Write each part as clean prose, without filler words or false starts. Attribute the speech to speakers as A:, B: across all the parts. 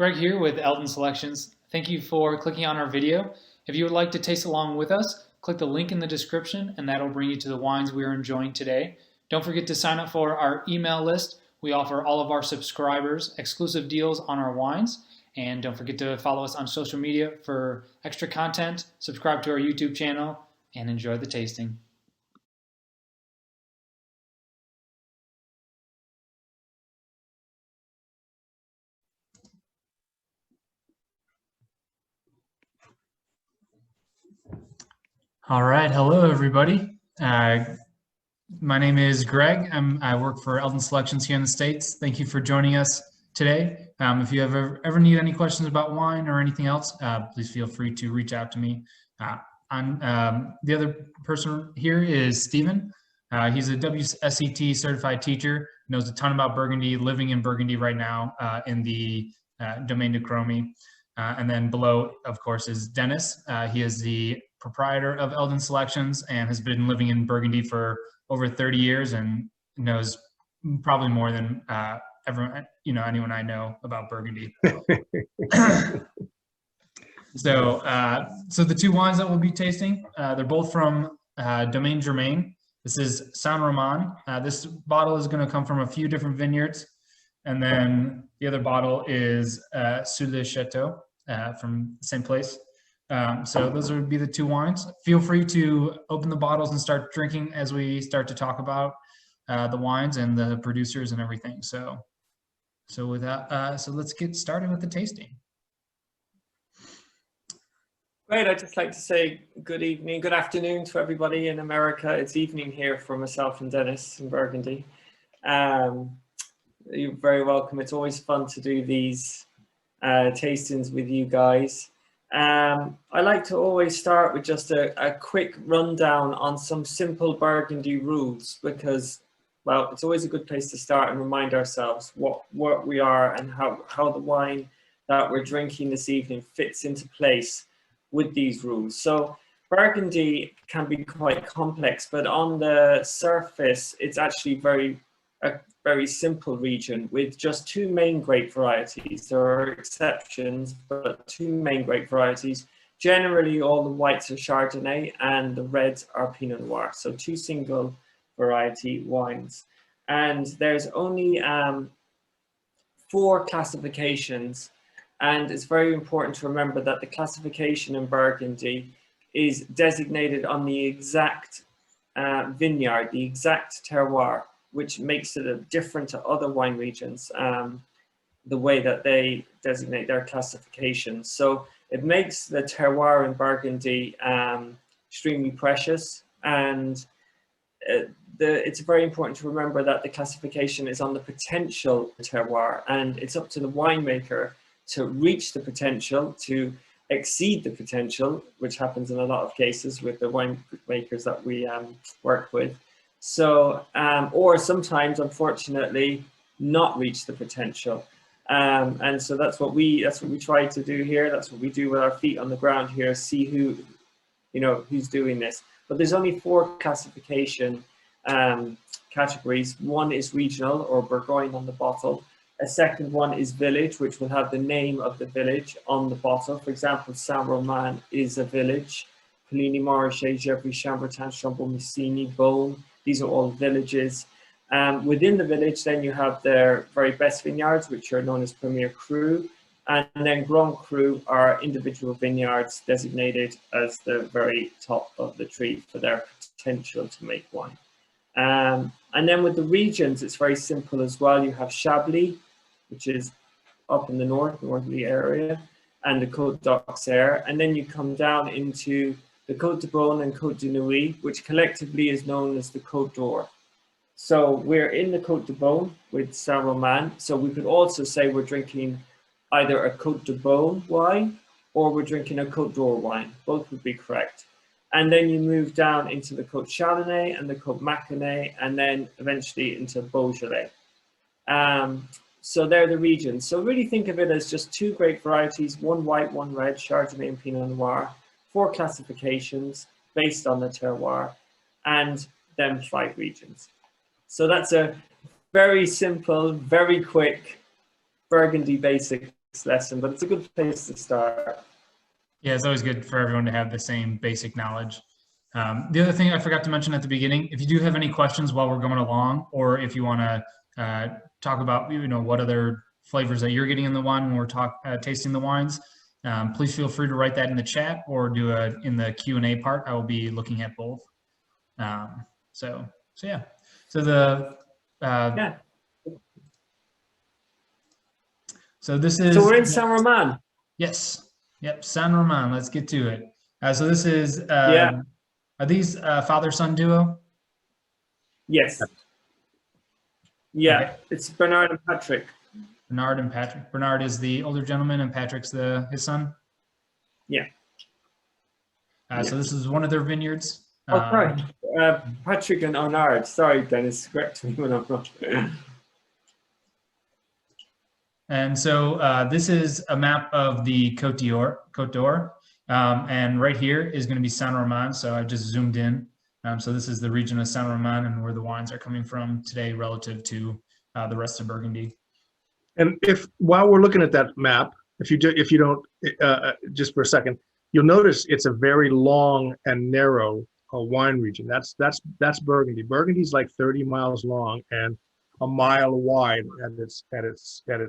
A: Greg here with Elden Selections. Thank you for clicking on our video. If you would like to taste along with us, click the link in the description and that'll bring you to the wines we are enjoying today. Don't forget to sign up for our email list. We offer all of our subscribers exclusive deals on our wines. And don't forget to follow us on social media for extra content, subscribe to our YouTube channel, and enjoy the tasting. All right, hello everybody. My name is Greg. I work for Elden Selections here in the States. Thank you for joining us today. If you ever need any questions about wine or anything else, please feel free to reach out to me. The other person here is Stephen. He's a WSET certified teacher, knows a ton about Burgundy, living in Burgundy right now in the Domaine Germain Père. And then below, of course, is Dennis. He is the proprietor of Elden Selections and has been living in Burgundy for over 30 years and knows probably more than anyone I know about Burgundy. So the two wines that we'll be tasting, they're both from Domaine Germain. This is Saint Romain. This bottle is going to come from a few different vineyards, and then the other bottle is Sous Château from the same place. So those would be the two wines. Feel free to open the bottles and start drinking as we start to talk about the wines and the producers and everything. So with that, so let's get started with the tasting.
B: Great. I'd just like to say good evening, good afternoon to everybody in America. It's evening here for myself and Dennis in Burgundy. You're very welcome. It's always fun to do these tastings with you guys. I like to always start with just a quick rundown on some simple Burgundy rules because, well, it's always a good place to start and remind ourselves what we are and how the wine that we're drinking this evening fits into place with these rules. So Burgundy can be quite complex, but on the surface, it's actually a very simple region with just two main grape varieties. There are exceptions, but two main grape varieties. Generally, all the whites are Chardonnay and the reds are Pinot Noir. So two single variety wines. And there's only 4 classifications. And it's very important to remember that the classification in Burgundy is designated on the exact vineyard, the exact terroir, which makes it different to other wine regions, the way that they designate their classifications. So it makes the terroir in Burgundy extremely precious, and it's very important to remember that the classification is on the potential terroir, and it's up to the winemaker to reach the potential, to exceed the potential, which happens in a lot of cases with the winemakers that we work with. So, or sometimes, unfortunately, not reach the potential. And so that's what we try to do here. That's what we do with our feet on the ground here, see who's doing this. But there's only 4 classification categories. One is regional or Bourgogne on the bottle. A second one is village, which will have the name of the village on the bottle. For example, Saint Romain is a village. Coligny, Morichet, Gevrey, Chambertin, Chambon-Musigny, Beaune. These are all villages. Within the village, then you have their very best vineyards, which are known as Premier Cru. And then Grand Cru are individual vineyards designated as the very top of the tree for their potential to make wine. And then with the regions, it's very simple as well. You have Chablis, which is up in the northerly area, and the Côte d'Auxerre. And then you come down into the Côte de Beaune and Côte de Nuits, which collectively is known as the Côte d'Or. So we're in the Côte de Beaune with Saint Romain. So we could also say we're drinking either a Côte de Beaune wine or we're drinking a Côte d'Or wine. Both would be correct. And then you move down into the Côte Chalonnais and the Côte Mâconnais, and then eventually into Beaujolais. So they're the regions. So really think of it as just 2 grape varieties, 1 white, 1 red, Chardonnay and Pinot Noir, 4 classifications based on the terroir, and then 5 regions. So that's a very simple, very quick Burgundy basic lesson, but it's a good place to start.
A: Yeah, it's always good for everyone to have the same basic knowledge. The other thing I forgot to mention at the beginning, if you do have any questions while we're going along, or if you want to talk about, what other flavors that you're getting in the wine when we're tasting the wines, please feel free to write that in the chat or do in the Q&A part. I will be looking at both. So yeah. So
B: Yeah.
A: So this is.
B: So we're in Saint Romain.
A: Yes. Yep. Saint Romain. Let's get to it. So this is.
B: Yeah.
A: Are these father-son duo?
B: Yes. Yeah.
A: Okay.
B: It's Bernard and Patrick.
A: Bernard and Patrick. Bernard is the older gentleman, and Patrick's his son.
B: Yeah.
A: So this is one of their vineyards.
B: Oh, sorry. Patrick and Bernard. Sorry, Dennis. Correct me when I'm not.
A: And so this is a map of the Côte d'Or. And right here is going to be Saint Romain. So I just zoomed in. So this is the region of Saint Romain and where the wines are coming from today relative to the rest of Burgundy.
C: And while we're looking at that map, if you don't, just for a second, you'll notice it's a very long and narrow wine region. That's Burgundy. Burgundy's like 30 miles long and a mile wide at its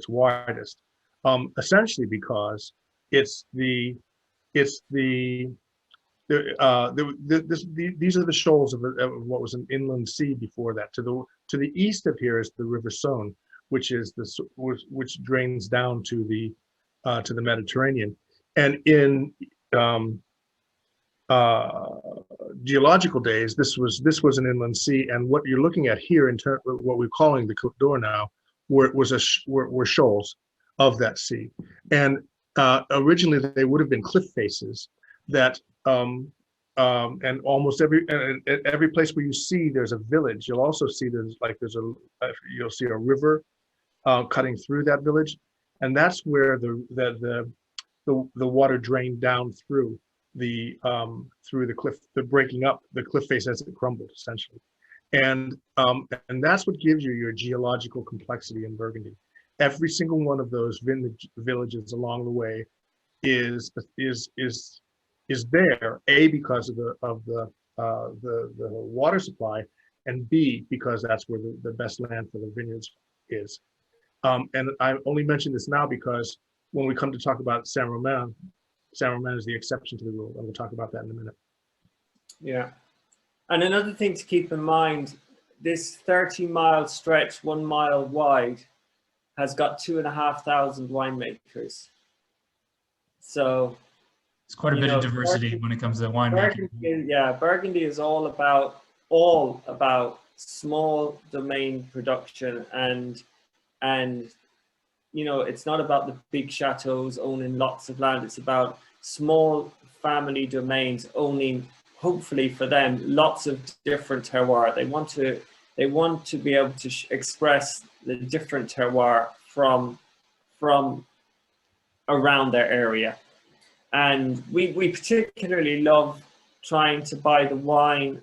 C: widest. Essentially because these are the shoals of what was an inland sea before that. To the east of here is the River Saône, which drains down to the Mediterranean. And in geological days, this was an inland sea, and what you're looking at here in terms of what we're calling the Côte d'Or now, were shoals of that sea, and originally they would have been cliff faces that. And almost every place where you see there's a village, you'll also see you'll see a river cutting through that village, and that's where the water drained down through the cliff, breaking up the cliff face as it crumbled, essentially, and that's what gives you your geological complexity in Burgundy. Every single one of those villages along the way is there, A, because of the water supply, and B, because that's where the best land for the vineyards is. And I only mention this now because when we come to talk about Saint Romain is the exception to the rule, and we'll talk about that in a minute.
B: Yeah. And another thing to keep in mind, this 30-mile stretch, 1 mile wide, has got 2,500 winemakers. So
A: it's quite a bit of diversity when it comes to winemaking.
B: Burgundy is all about small domain production, and it's not about the big chateaus owning lots of land. It's about small family domains owning, hopefully for them, lots of different terroir. They want to be able to express the different terroir from around their area. And we particularly love trying to buy the wine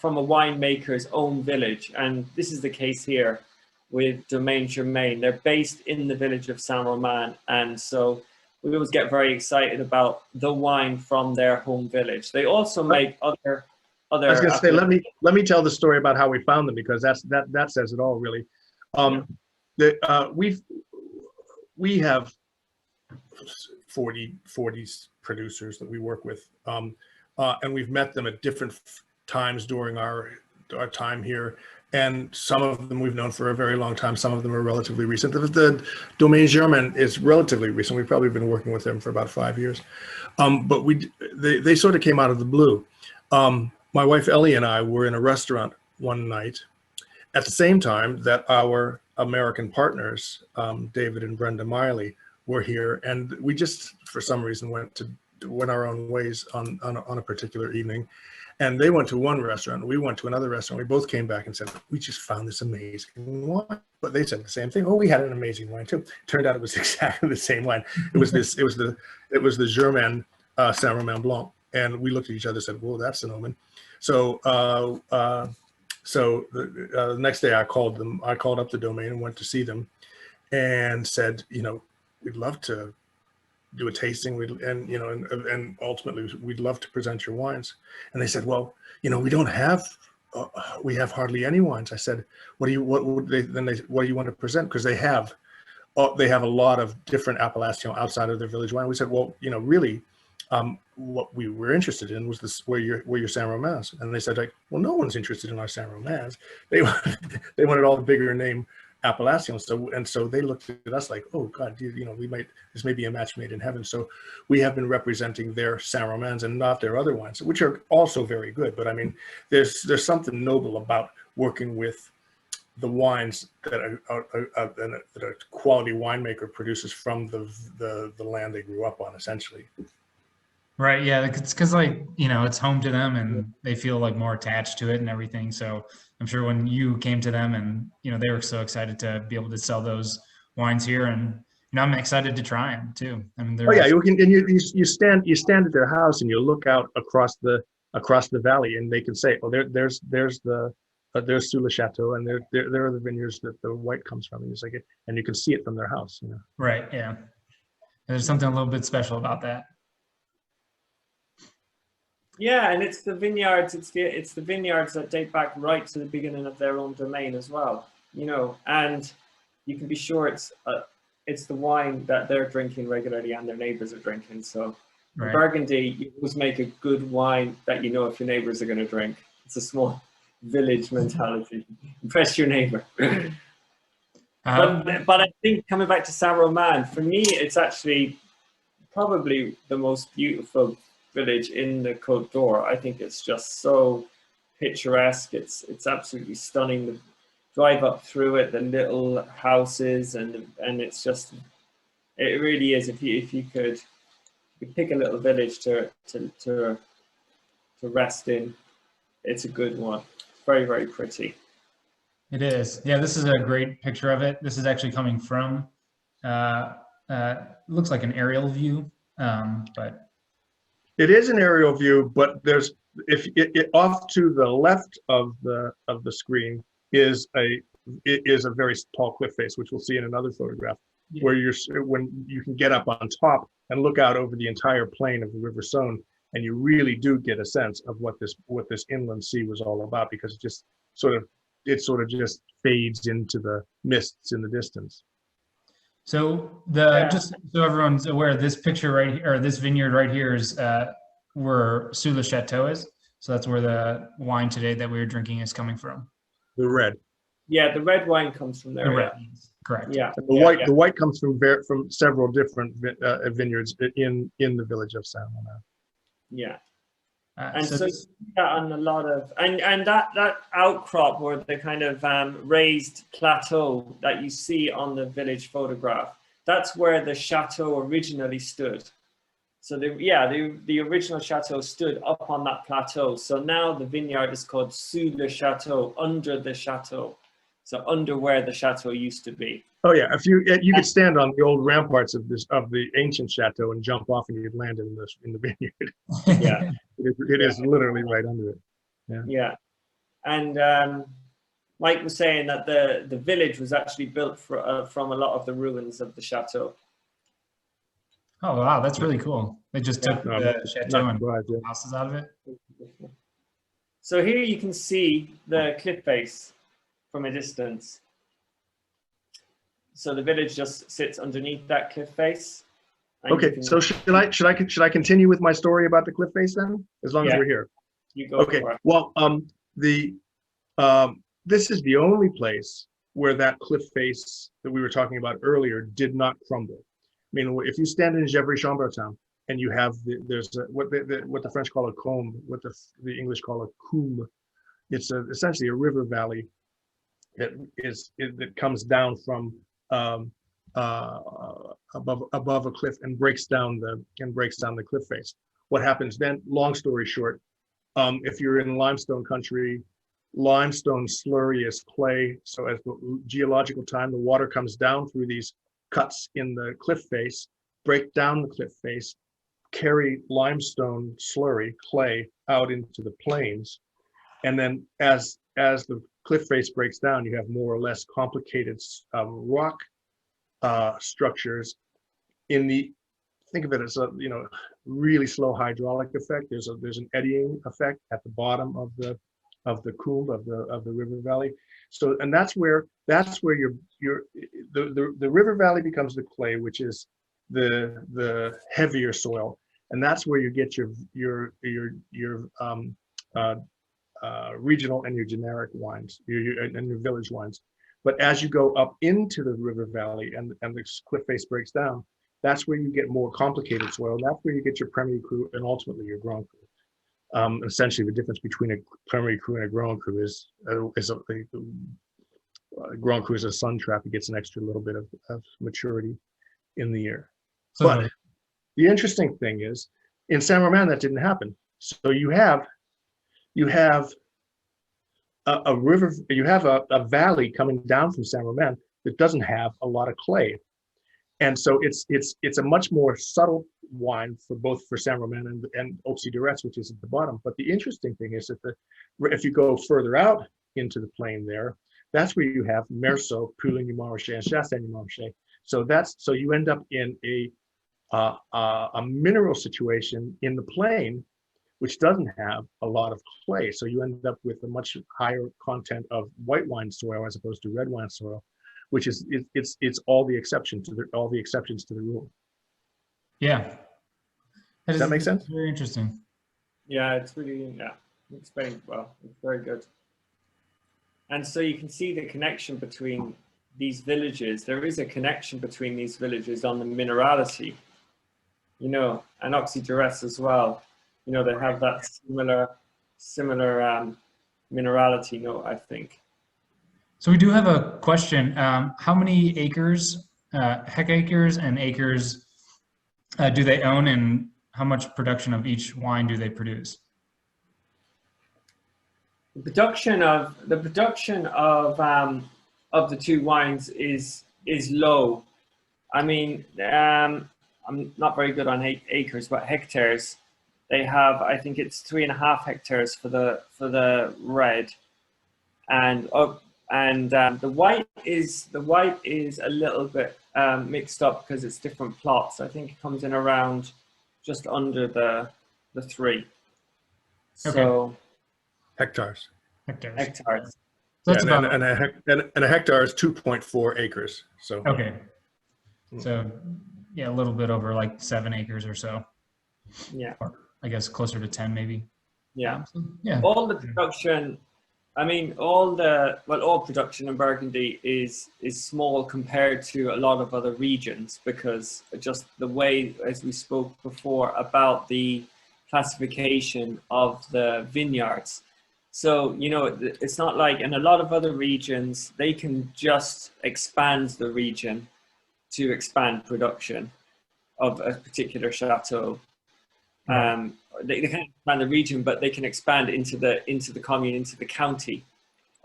B: from a winemaker's own village. And this is the case here with Domaine Germain. They're based in the village of Saint Romain. And so we always get very excited about the wine from their home village. They also make other. I
C: was going to say, let me tell the story about how we found them, because that says it all, really. We have 40 producers that we work with, and we've met them at different times during our time here, and some of them we've known for a very long time. Some of them are relatively recent. The Domaine Germain is relatively recent. We've probably been working with them for about 5 years, but they sort of came out of the blue. My wife Ellie and I were in a restaurant one night at the same time that our American partners, David and Brenda Miley, were here, and we just, for some reason, went our own ways on a particular evening. And they went to one restaurant, we went to another restaurant. We both came back and said, we just found this amazing wine. But they said the same thing. Oh, we had an amazing wine too. Turned out it was exactly the same wine. It was the Germain Saint Romain Blanc. And we looked at each other and said, well, that's an omen. So the next day I called up the Domain and went to see them and said, we'd love to do a tasting, and ultimately we'd love to present your wines. And they said, well, we don't have, we have hardly any wines. I said, what do you want to present? Because they have a lot of different appellations outside of their village wine. We said, well, really, what we were interested in was this, where your Saint Romains. And they said, like, well, no one's interested in our Saint Romains. They wanted all the bigger name appellations. So they looked at us like, oh God, this may be a match made in heaven. So we have been representing their Saint Romains and not their other wines, which are also very good. But I mean, there's something noble about working with the wines that a quality winemaker produces from the land they grew up on, essentially.
A: Right. Yeah. It's because it's home to them and they feel like more attached to it and everything. So I'm sure when you came to them and, they were so excited to be able to sell those wines here, and, I'm excited to try them too. I mean,
C: oh yeah, you stand at their house and you look out across the valley and they can say, oh, there's Sous le Château, and there are the vineyards that the white comes from. And it's like, and you can see it from their house.
A: Right. Yeah. There's something a little bit special about that.
B: Yeah, and it's the vineyards. It's the vineyards that date back right to the beginning of their own domain as well. And you can be sure it's the wine that they're drinking regularly and their neighbors are drinking. So
A: Right.
B: in Burgundy, you always make a good wine that if your neighbors are going to drink. It's a small village mentality. Impress your neighbor. But I think coming back to Saint Romain, for me, it's actually probably the most beautiful village in the Côte d'Or. I think it's just so picturesque. It's absolutely stunning. The drive up through it, the little houses, and it's just, it really is. If you could pick a little village to rest in, it's a good one. Very, very pretty.
A: It is. Yeah, this is a great picture of it. This is actually coming from, looks like an aerial view, but.
C: It is an aerial view, but there's, off to the left of the screen is a very tall cliff face, which we'll see in another photograph, yeah, where when you can get up on top and look out over the entire plain of the River Saône, and you really do get a sense of what this inland sea was all about, because it just sort of just fades into the mists in the distance.
A: So just so everyone's aware, this picture right here, or this vineyard right here, is where Sous le Château is. So that's where the wine today that we were drinking is coming from.
C: The red.
B: Yeah, the red wine comes from there.
A: The red, correct.
B: Yeah.
C: And the white comes from several different vineyards in the village of Saint Romain.
B: Yeah. And so you see that on a lot of, and that outcrop, or the kind of raised plateau that you see on the village photograph, that's where the chateau originally stood. So the original chateau stood up on that plateau. So now the vineyard is called Sous le Château, under the chateau. So under where the chateau used to be. Oh yeah,
C: if you could stand on the old ramparts of the ancient chateau and jump off, and you'd land in the vineyard.
B: Yeah,
C: it is literally right under it. Yeah.
B: Yeah, and Mike was saying that the village was actually built from a lot of the ruins of the chateau.
A: Oh wow, that's really cool. They just took the chateau and houses out of it.
B: So here you can see the cliff face from a distance. So the village just sits underneath that cliff face.
C: Okay, so should I continue with my story about the cliff face then, as long as we're here?
B: You go.
C: Okay.
B: For it.
C: Well, this is the only place where that cliff face that we were talking about earlier did not crumble. I mean, if you stand in Gevrey-Chambertin and you have what the French call a combe, what the English call a coombe, it's essentially a river valley that comes down from above a cliff and breaks down the cliff face. What happens then? Long story short, if you're in limestone country, limestone slurry is clay. So as the geological time, the water comes down through these cuts in the cliff face, break down the cliff face, carry limestone slurry, clay, out into the plains, and then as the cliff face breaks down, you have more or less complicated rock structures in the, think of it as a, you know, really slow hydraulic effect. There's an eddying effect at the bottom of the coombe of the river valley. So, and that's where the river valley becomes the clay, which is the heavier soil, and that's where you get your regional and your generic wines, and your village wines. But as you go up into the river valley and the cliff face breaks down, that's where you get more complicated soil. That's where you get your Premier Cru and ultimately your Grand Cru. Essentially, the difference between a Premier Cru and a Grand Cru is a Grand Cru is a sun trap. It gets an extra little bit of maturity in the year.
A: So
C: But the interesting thing is, in Saint Romain, that didn't happen. So you have a river, you have a valley coming down from Saint Romain that doesn't have a lot of clay. And so it's a much more subtle wine for both Saint Romain and Auxey de Retz, which is at the bottom. But the interesting thing is that if you go further out into the plain there, that's where you have Meursault, Pouligny-Montrachet, and Chassagne-Montrachet. So you end up in a mineral situation in the plain, which doesn't have a lot of clay. So you end up with a much higher content of white wine soil as opposed to red wine soil, which is it's all the exceptions to the rule.
A: yeah,
C: Does that make sense?
A: Very interesting.
B: Yeah, it's really, yeah, explained well. It's very good. And so you can see the connection between these villages. There is a connection between these villages on the minerality, you know, and Auxey de Retz as well. You know, they have that similar minerality note, I think.
A: So we do have a question. How many acres, hectares and acres do they own, and how much production of each wine do they produce?
B: The production of the two wines is low. I mean, I'm not very good on acres, but hectares. They have, I think it's 3.5 hectares for the red, and the white is a little bit mixed up because it's different plots. I think it comes in around just under the 3. So
A: Okay.
C: Hectares.
B: hectares.
A: So that's
C: Yeah,
A: about
C: and a hectare is 2.4 acres. So
A: okay. So yeah, a little bit over like 7 acres or so.
B: Yeah.
A: Or I guess closer to 10 maybe.
B: Yeah.
A: Yeah.
B: All the production, I mean, all production in Burgundy is small compared to a lot of other regions, because just the way, as we spoke before, about the classification of the vineyards. So, you know, it's not like in a lot of other regions, they can just expand the region to expand production of a particular chateau.
A: Right.
B: They can't expand the region, but they can expand into the commune, into the county,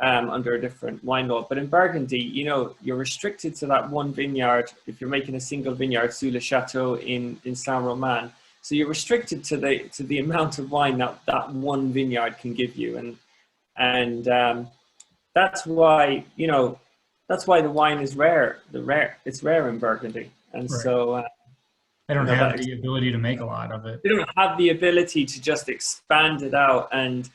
B: under a different wine law. But in Burgundy, you know, you're restricted to that one vineyard if you're making a single vineyard, Sous le Château in Saint Romain. So you're restricted to the amount of wine that one vineyard can give you, and that's why, you know, that's why the wine is rare. It's rare in Burgundy, and
A: Right.
B: so.
A: They don't
B: You know,
A: have the ability to make a lot of it.
B: They don't have the ability to just expand it out and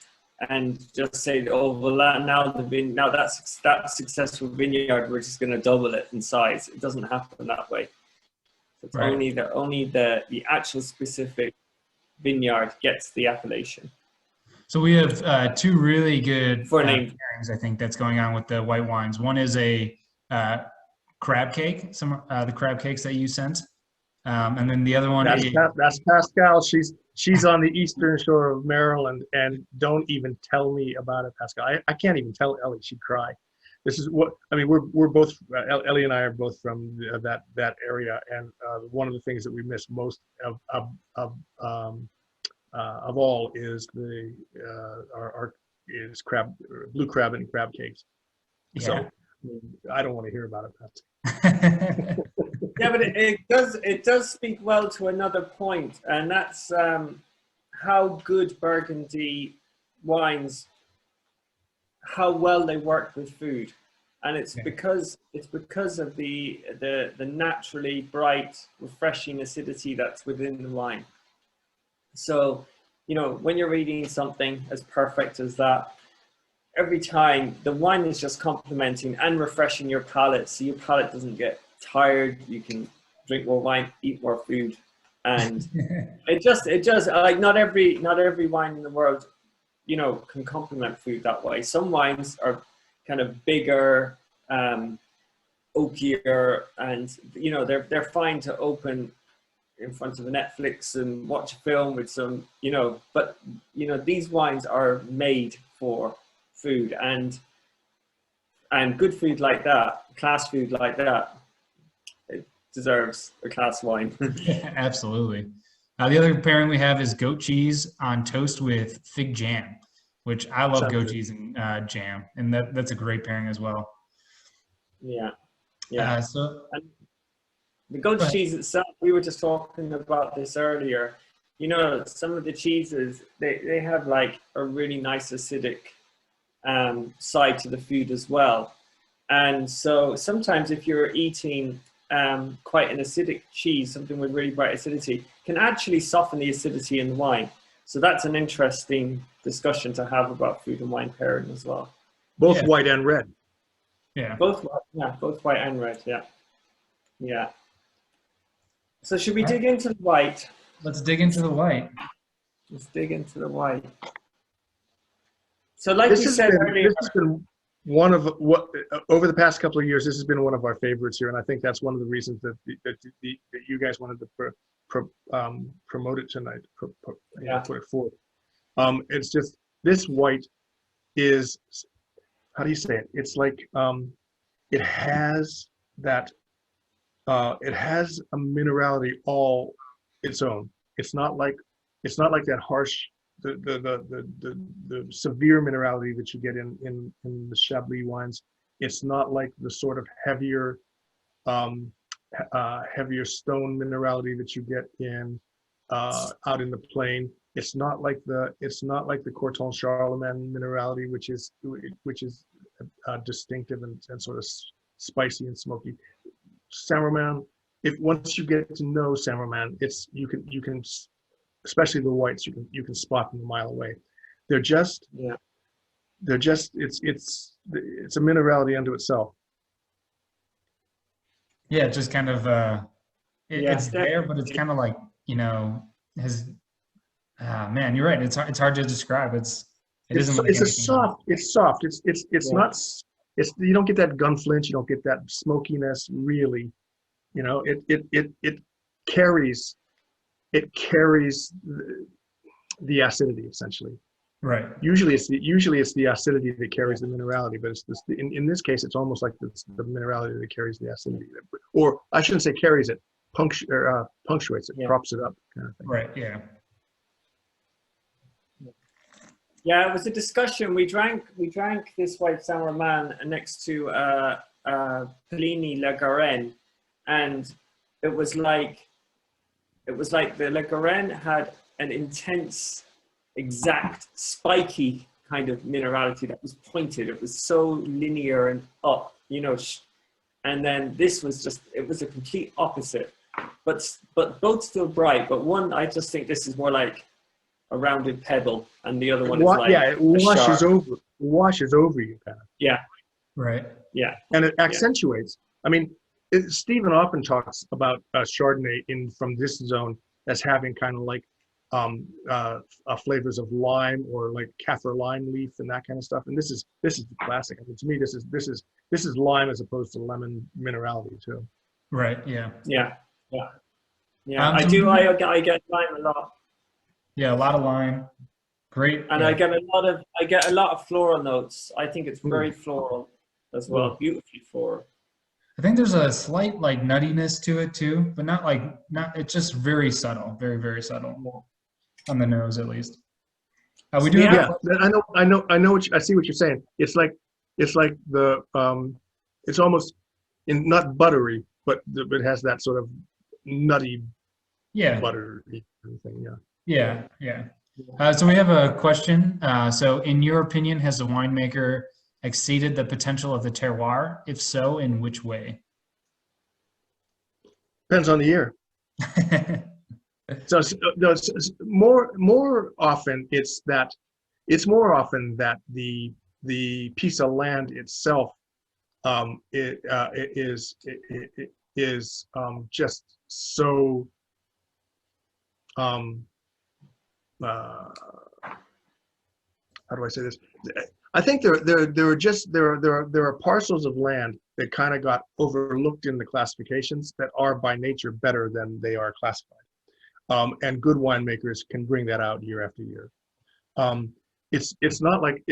B: just say, oh well, now that successful vineyard, we're just going to double it in size. It doesn't happen that way. It's
A: Right.
B: only the actual specific vineyard gets the appellation.
A: So we have 2 really good
B: For name.
A: pairings, I think, that's going on with the white wines. One is a crab cake, the crab cakes that you sent. And then the other one is
C: that's Pascal. She's on the eastern shore of Maryland, and don't even tell me about it, Pascal. I can't even tell Ellie. She'd cry. This is what I mean. We're both Ellie and I are both from that area, and one of the things that we miss most of all is is blue crab and crab cakes.
A: yeah.
C: So I don't want to hear about it, Pascal.
B: Yeah, but it does speak well to another point, and that's how good Burgundy wines, how well they work with food. and it's
A: Okay.
B: because of the naturally bright, refreshing acidity that's within the wine. So, you know, when you're eating something as perfect as that, every time the wine is just complementing and refreshing your palate, so your palate doesn't get tired. You can drink more wine, eat more food, and it just like not every wine in the world, you know, can complement food that way. Some wines are kind of bigger, oakier, and you know they're fine to open in front of a Netflix and watch a film with some, you know, but you know these wines are made for food, and good food like that, class food like that, it deserves a class wine.
A: Yeah, absolutely. The other pairing we have is goat cheese on toast with fig jam, which I love
C: Sounds
A: goat
C: good.
A: cheese and jam, and that's a great pairing as well.
B: Yeah, yeah.
A: So
B: And the goat
A: go ahead.
B: cheese itself, we were just talking about this earlier. You know, some of the cheeses, they have like a really nice acidic side to the food as well. And so sometimes if you're eating quite an acidic cheese, something with really bright acidity, can actually soften the acidity in the wine. So that's an interesting discussion to have about food and wine pairing as well.
C: Both
A: Yeah.
C: white and red.
A: Yeah.
B: Both white and red, yeah. Yeah. So should we
A: All right.
B: dig into the white?
A: Let's dig into the white.
B: Let's dig into the white. So like
C: This
B: we
C: has
B: said
C: been
B: earlier,
C: this has been one of what over the past couple of years. This has been one of our favorites here, and I think that's one of the reasons that you guys wanted to promote it tonight.
B: Yeah.
C: Put it forward. It's just this white is, how do you say it? It's like it has that it has a minerality all its own. It's not like that harsh the severe minerality that you get in the Chablis wines. It's not like the sort of heavier heavier stone minerality that you get in out in the plain. It's not like the Corton Charlemagne minerality, which is distinctive and sort of spicy and smoky. Saint Romain, if once you get to know Saint Romain, you can especially the whites, you can spot them a mile away. It's a minerality unto itself.
A: Yeah, just kind of it's there, but it's
B: definitely.
A: kind of like, you know, man, you're right. It's hard to describe. It isn't like
C: It's a
A: anything else.
C: soft. It's soft. It's
B: Yeah.
C: not. It's, you don't get that gunflinch. You don't get that smokiness. Really, you know, it carries the acidity essentially.
A: Right.
C: Usually it's the acidity that carries the minerality, but it's this, in this case it's almost like it's the minerality that carries the acidity, or I shouldn't say carries it, punctuates it, props it up, kind of thing.
A: Right. Yeah.
B: Yeah, it was a discussion. We drank this white Saint Romain next to Pliny La Garenne, and it was like the La Garenne had an intense, exact, spiky kind of minerality that was pointed. It was so linear and up, you know, and then this was it was a complete opposite, but both still bright. But one, I just think this is more like a rounded pebble, and the other one is like
C: it washes over you, kind of.
B: Yeah.
A: Right.
B: Yeah.
C: And it accentuates. I mean, Stephen often talks about Chardonnay from this zone as having kind of like flavors of lime or like kaffir lime leaf and that kind of stuff. And this is the classic. I mean, to me, this is lime as opposed to lemon minerality too.
A: Right. Yeah.
B: Yeah. Yeah. Yeah. I get lime a lot.
A: Yeah, a lot of lime. Great.
B: And
A: yeah.
B: I get a lot of floral notes. I think it's very floral as well. Beautifully floral.
A: I think there's a slight like nuttiness to it too, but not it's just very subtle, very, very subtle on the nose at least. We do have
C: I know I see what you're saying. It's like the it's almost not buttery, but it has that sort of nutty buttery thing.
A: Yeah. So we have a question. So in your opinion, has the winemaker exceeded the potential of the terroir? If so, in which way?
C: Depends on the year. So no, more often it's more often that the piece of land itself it is just so how do I say this? I think there are parcels of land that kind of got overlooked in the classifications that are by nature better than they are classified. And good winemakers can bring that out year after year. It's not like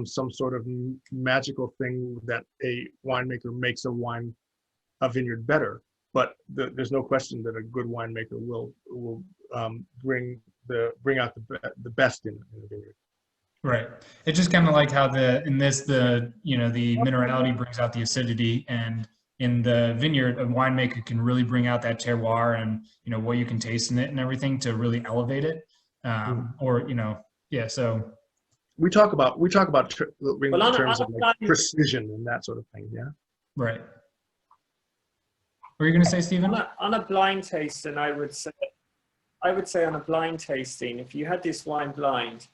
C: some sort of magical thing that a winemaker makes a vineyard better, but there's no question that a good winemaker will bring out the best in a vineyard.
A: Right. It's just kind of like how the minerality brings out the acidity, and in the vineyard, a winemaker can really bring out that terroir and what you can taste in it and everything to really elevate it. So
C: we talk about in terms of like precision and that sort of thing. Yeah.
A: Right. What were you going to say, Stephen?
B: On a blind tasting, I would say on a blind tasting, if you had this wine blind,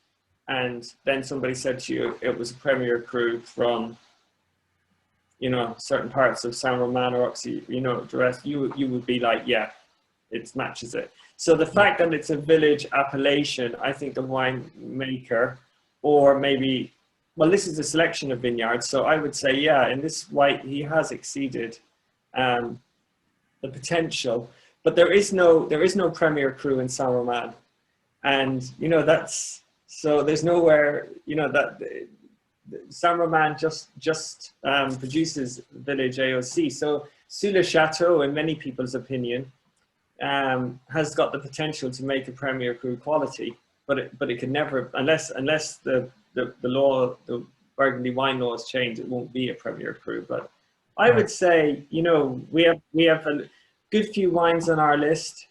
B: and then somebody said to you it was a Premier Cru from, certain parts of Saint Romain or Oxy, the rest, you would be like, yeah, it matches it. So the fact that it's a village appellation, I think the winemaker, or maybe, well, this is a selection of vineyards, so I would say, yeah, in this white, he has exceeded the potential, but there is no Premier Cru in Saint Romain, and so there's nowhere, that Saint Romain just produces village AOC. So Sous le Château, in many people's opinion, has got the potential to make a Premier Cru quality, but it can never, unless the law, the Burgundy wine laws change, it won't be a Premier Cru. But I would say, we have a good few wines on our list,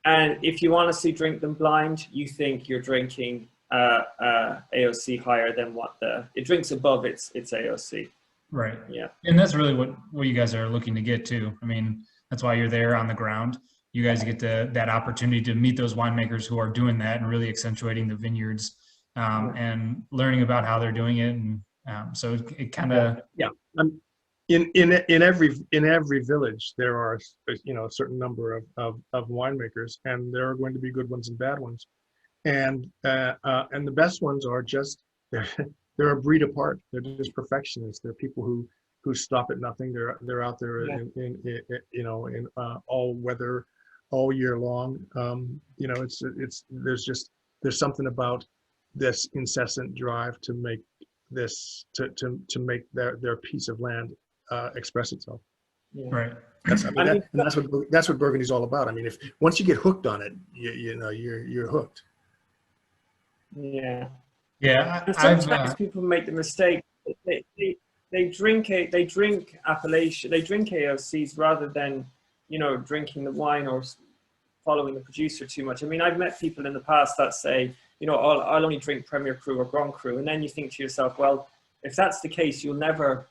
B: and if you honestly drink them blind, you think you're drinking AOC higher than what it drinks above its AOC.
A: Right.
B: Yeah.
A: And that's really what you guys are looking to get to. I mean, that's why you're there on the ground. You guys get that opportunity to meet those winemakers who are doing that and really accentuating the vineyards and learning about how they're doing it. And so it kind of
C: in every village there are a certain number of winemakers, and there are going to be good ones and bad ones. And the best ones are just they're a breed apart. They're just perfectionists. They're people who stop at nothing. They're out there in all weather, all year long. There's something about this incessant drive to make this to make their piece of land express itself.
B: Yeah.
A: Right.
C: That's what Burgundy's all about. I mean, if once you get hooked on it, you're hooked.
B: Yeah.
A: Yeah.
B: And sometimes people make the mistake. They drink appellation. They drink AOCs rather than drinking the wine or following the producer too much. I mean, I've met people in the past that say, I'll only drink Premier Cru or Grand Cru, and then you think to yourself, well, if that's the case, you'll never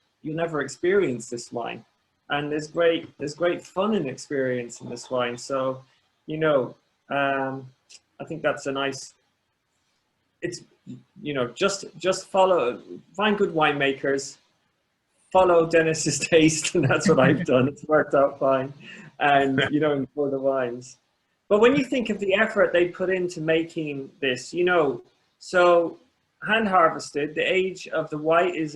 B: experience this wine. And there's great fun and experience in this wine. So, I think that's a nice. It's just find good winemakers, follow Dennis's taste, and that's what I've done. It's worked out fine, and enjoy the wines. But when you think of the effort they put into making this, so hand harvested, the age of the white is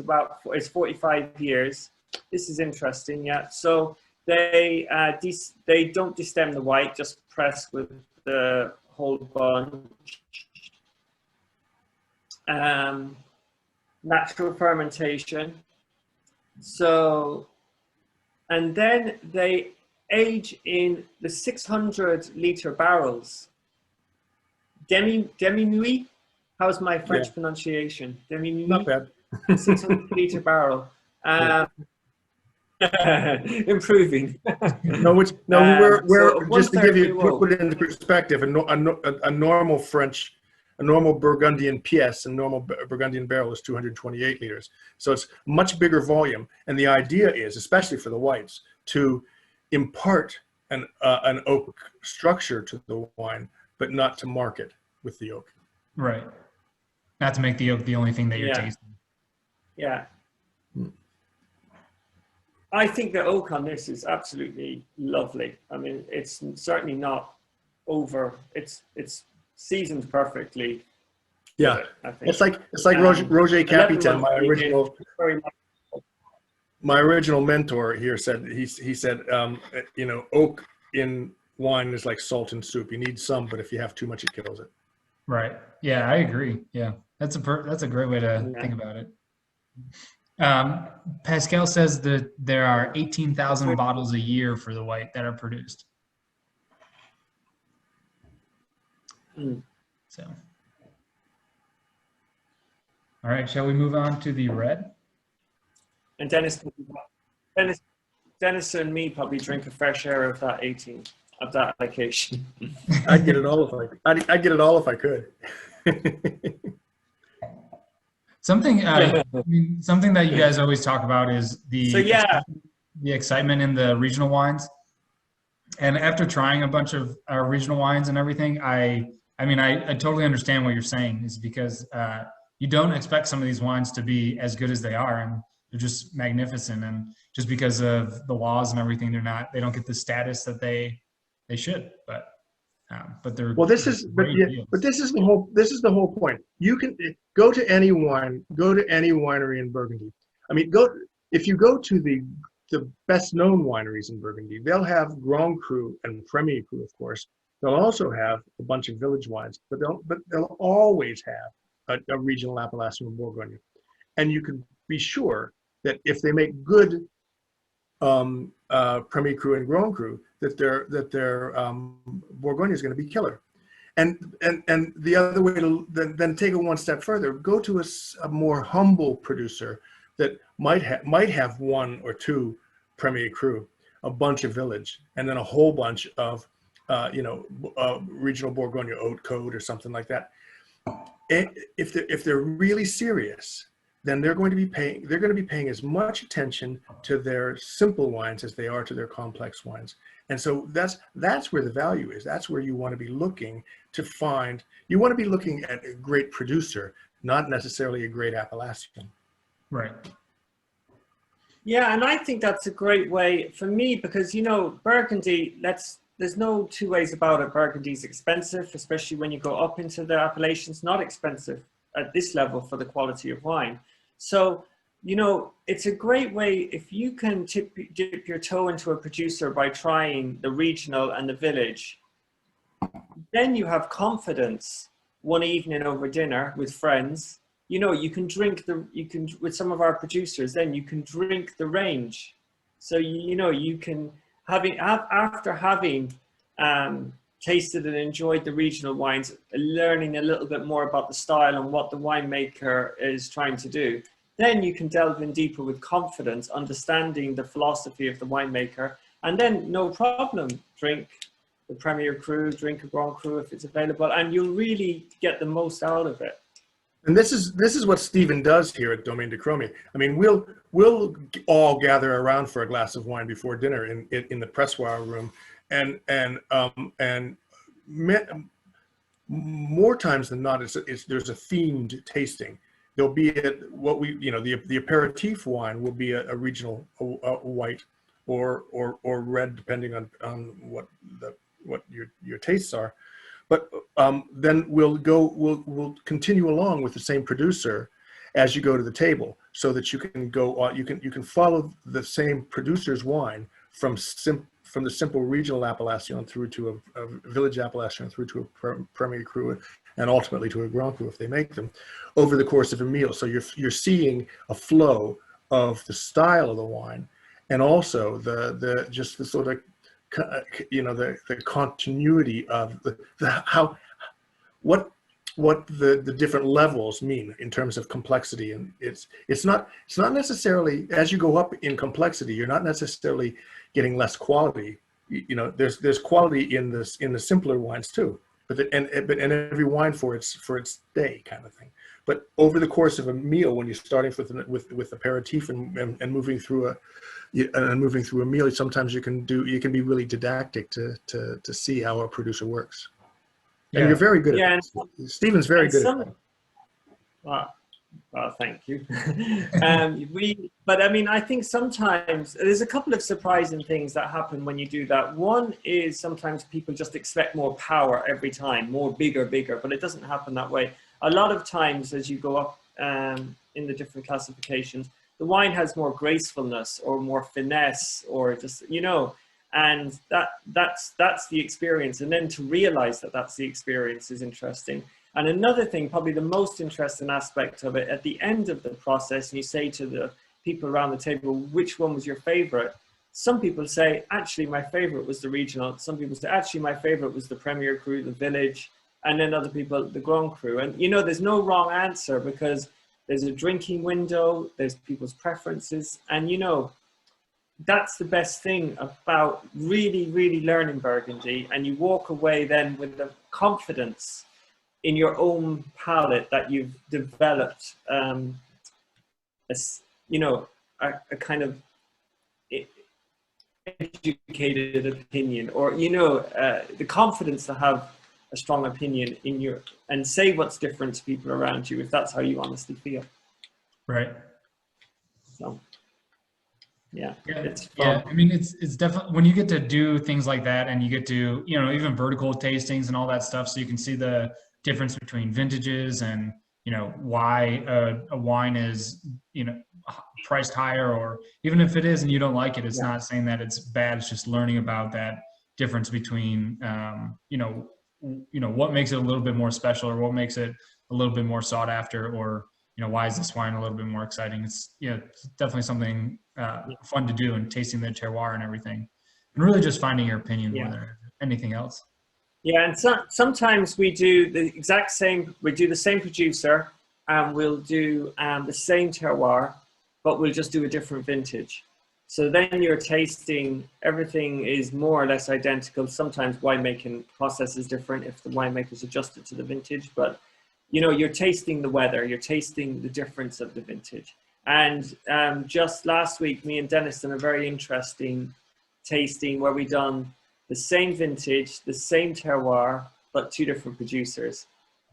B: 45 years. This is interesting, yeah. So they don't destem the white, just press with the whole bunch. Natural fermentation. So, and then they age in the 600-liter barrels. Demi-muit? How's my French pronunciation? Demi-muit?
C: Not bad.
B: 600-liter barrel. Improving.
C: We're just to give you put it into perspective. A normal French a normal Burgundian pièce and normal Burgundian barrel is 228 liters. So it's much bigger volume. And the idea is, especially for the whites, to impart an oak structure to the wine, but not to market with the oak.
A: Right. Not to make the oak the only thing that you're tasting.
B: Yeah. I think the oak on this is absolutely lovely. I mean, it's certainly not over. It's seasoned perfectly.
C: Yeah,
B: I think.
C: it's like Roger Capitan, my original mentor here said he said you know, oak in wine is like salt in soup. You need some, but if you have too much, it kills it.
A: Right. Yeah, I agree. Yeah, that's a great way to think about it. Pascal says that there are 18,000 bottles a year for the white that are produced. So, all right, shall we move on to the red?
B: And Dennis and me probably drink a fair share of that 18 of that allocation.
C: I'd get it all if I could.
A: Something something that you guys always talk about is the excitement in the regional wines. And after trying a bunch of regional wines and everything, I totally understand what you're saying, is because you don't expect some of these wines to be as good as they are, and they're just magnificent. And just because of the laws and everything, they don't get the status that they should. But they're
C: this is the whole point. You can go to any winery in Burgundy. I mean, if you go to the best known wineries in Burgundy, they'll have Grand Cru and Premier Cru, of course. They'll also have a bunch of village wines, but they'll always have a regional appellation of Bourgogne. And you can be sure that if they make good Premier Cru and Grand Cru, that their Bourgogne is going to be killer. And the other way to then take it one step further, go to a more humble producer that might have one or two Premier Cru, a bunch of village, and then a whole bunch of regional Bourgogne Haute Côte or something like that. If they're really serious, then they're going to be paying as much attention to their simple wines as they are to their complex wines. And so that's where the value is. That's where you want to be looking to find. You want to be looking at a great producer, not necessarily a great appellation.
A: Right.
B: Yeah, and I think that's a great way for me, because, you know, Burgundy, there's no two ways about it. Burgundy's expensive, especially when you go up into the appellations, not expensive at this level for the quality of wine. So, you know, it's a great way if you can dip your toe into a producer by trying the regional and the village. Then you have confidence one evening over dinner with friends. You know, you can with some of our producers, then you can drink the range. So, you know, you can, after having tasted and enjoyed the regional wines, learning a little bit more about the style and what the winemaker is trying to do, then you can delve in deeper with confidence, understanding the philosophy of the winemaker, and then no problem, drink the Premier Cru, drink a Grand Cru if it's available, and you'll really get the most out of it.
C: And this is what Stephen does here at Domaine de Cromie. I mean, we'll all gather around for a glass of wine before dinner in the pressoir room, and more times than not, there's a themed tasting. There'll be the aperitif wine will be a regional white or red, depending on what your tastes are. But then we'll continue along with the same producer as you go to the table, so that you can go you can follow the same producer's wine from the simple regional appellation through to a village appellation, through to a Premier Cru, and ultimately to a Grand Cru if they make them, over the course of a meal. So you're seeing a flow of the style of the wine, and also the sort of, you know, the continuity of what the different levels mean in terms of complexity. And it's not necessarily, as you go up in complexity, you're not necessarily getting less quality. You know, there's quality in the simpler wines too. and every wine for its day kind of thing. But over the course of a meal, when you're starting with aperitif and moving through a meal, sometimes you can be really didactic to see how a producer works. And
A: Yeah.
C: you're very good
B: Yeah,
C: at it. Stephen's very good at it.
B: Well, thank you. But I mean, I think sometimes there's a couple of surprising things that happen when you do that. One is sometimes people just expect more power every time, more bigger, but it doesn't happen that way. A lot of times as you go up in the different classifications, the wine has more gracefulness or more finesse or just, and that's the experience. And then to realize that that's the experience is interesting. And another thing, probably the most interesting aspect of it, at the end of the process, and you say to the people around the table, which one was your favorite? Some people say, actually, my favorite was the regional. Some people say, actually, my favorite was the Premier Cru, the Village. And then other people, the Grand Cru. And, there's no wrong answer because there's a drinking window, there's people's preferences. And, that's the best thing about really, really learning Burgundy. And you walk away then with the confidence in your own palate that you've developed, a kind of educated opinion, or the confidence to have a strong opinion and say what's different to people around you if that's how you honestly feel.
A: Right.
B: So yeah. It's fun.
A: Yeah, I mean, it's definitely when you get to do things like that, and you get to even vertical tastings and all that stuff, so you can see the difference between vintages and why a wine is priced higher, or even if it is and you don't like it, it's not saying that it's bad. It's just learning about that difference between what makes it a little bit more special, or what makes it a little bit more sought after, or why is this wine a little bit more exciting. It's it's definitely something fun to do, and tasting the terroir and everything, and really just finding your opinion more than anything else.
B: Yeah, and sometimes we do the exact same. We do the same producer, and we'll do the same terroir, but we'll just do a different vintage. So then you're tasting, everything is more or less identical. Sometimes winemaking process is different if the winemaker's adjusted to the vintage, but you're tasting the weather, you're tasting the difference of the vintage. And just last week, me and Dennis done a very interesting tasting where we done the same vintage, the same terroir, but two different producers.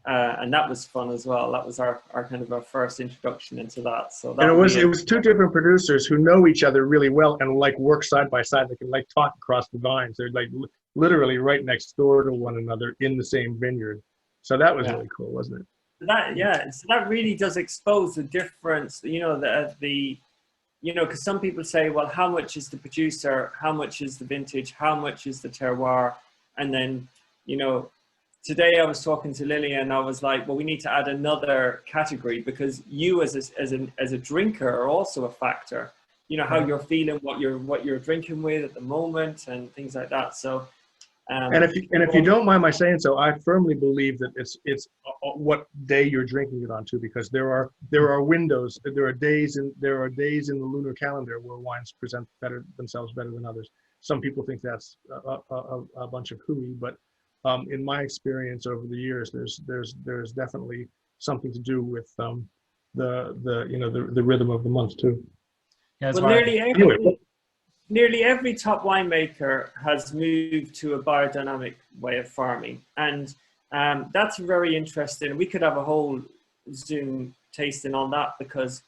B: And that was fun as well. That was our kind of our first introduction into that. So that
C: and it was two different producers who know each other really well and work side by side. They can talk across the vines. They're literally right next door to one another in the same vineyard. So that was really cool, wasn't it?
B: So that really does expose the difference. Because some people say, well, how much is the producer? How much is the vintage? How much is the terroir? And then, today I was talking to Lily and I was like, well, we need to add another category because you as a drinker are also a factor. How you're feeling, what you're drinking with at the moment, and things like that. So.
C: And if you don't mind my saying so, I firmly believe that it's what day you're drinking it on too, because there are windows, there are days in the lunar calendar where wines present themselves better than others. Some people think that's a bunch of hooey, but in my experience over the years, there's definitely something to do with the rhythm of the month too.
A: Yeah,
B: well, nearly every top winemaker has moved to a biodynamic way of farming, and that's very interesting. We could have a whole Zoom tasting on that because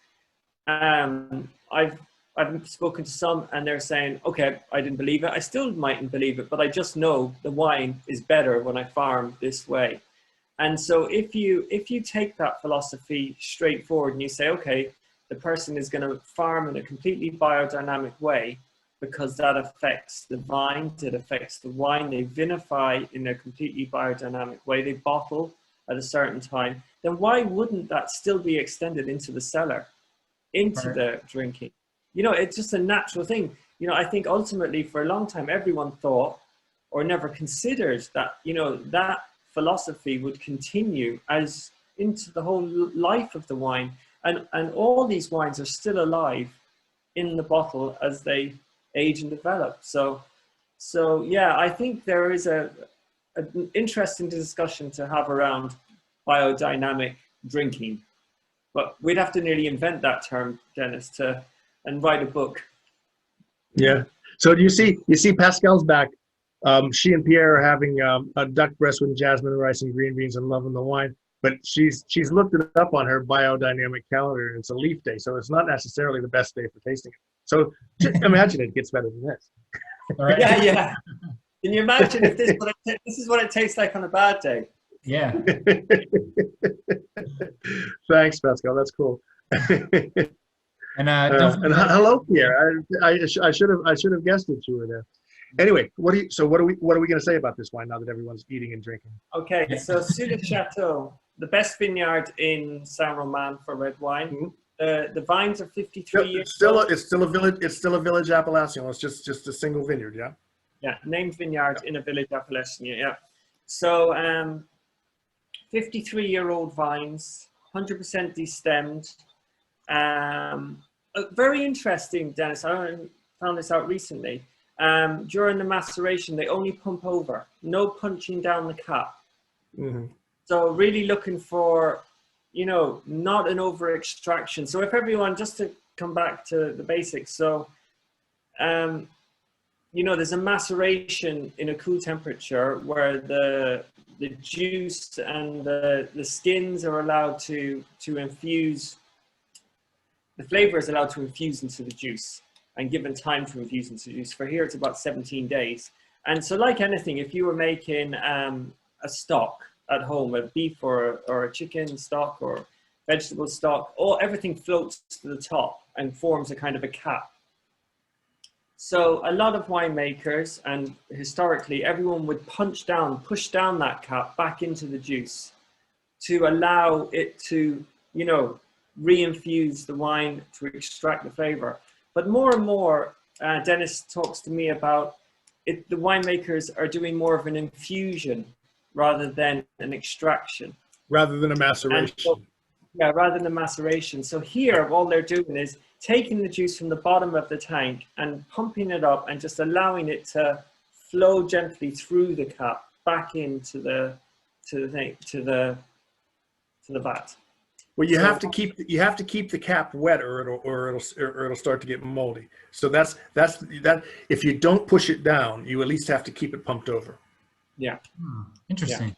B: I've spoken to some and they're saying, okay, I didn't believe it. I still mightn't believe it, but I just know the wine is better when I farm this way. And so if you take that philosophy straightforward and you say, okay, the person is going to farm in a completely biodynamic way, because that affects the vines, it affects the wine, they vinify in a completely biodynamic way, they bottle at a certain time, then why wouldn't that still be extended into the cellar, into the drinking? It's just a natural thing. I think ultimately for a long time, everyone thought or never considered that, that philosophy would continue as into the whole life of the wine. And all these wines are still alive in the bottle as they age and develop. So yeah, I think there is a an interesting discussion to have around biodynamic drinking. But we'd have to nearly invent that term, Dennis, and write a book.
C: Yeah. So do you see Pascal's back. She and Pierre are having a duck breast with jasmine rice and green beans and loving the wine. But she's looked it up on her biodynamic calendar, and it's a leaf day, so it's not necessarily the best day for tasting it. So imagine it gets better than this.
A: All right.
B: Yeah, yeah. Can you imagine if this is what it tastes like on a bad day?
A: Yeah.
C: Thanks, Pascal. That's cool.
A: And don't
C: and hello, Pierre. I should have guessed that you were there. Anyway, what are we going to say about this wine now that everyone's eating and drinking?
B: Okay, so Sous Château, the best vineyard in Saint Romain for red wine.
C: Mm-hmm.
B: The vines are 53 years
C: old. It's still a village. It's still a village appellation. It's just a single vineyard. Yeah.
B: Yeah, named vineyard in a village appellation. Yeah. So 53-year-old vines, 100% destemmed. Very interesting, Dennis. I found this out recently. During the maceration, they only pump over, no punching down the cap.
C: Mm-hmm.
B: So really looking for, not an over extraction. So if everyone, just to come back to the basics, so, there's a maceration in a cool temperature where the juice and the skins are allowed to infuse, the flavor is allowed to infuse into the juice and given time to infuse into juice. For here, it's about 17 days. And so like anything, if you were making a stock at home, a beef or a chicken stock or vegetable stock, everything floats to the top and forms a kind of a cap. So a lot of winemakers, and historically, everyone would push down that cap back into the juice to allow it to, re-infuse the wine to extract the flavor. But more and more, Dennis talks to me about it, the winemakers are doing more of an infusion rather than an extraction.
C: Rather than a maceration.
B: Rather than a maceration. So here, all they're doing is taking the juice from the bottom of the tank and pumping it up and just allowing it to flow gently through the cap back into the vat.
C: Well, you have to keep the cap wet, or it'll start to get moldy. So that's if you don't push it down, you at least have to keep it pumped over.
B: Yeah.
A: Interesting.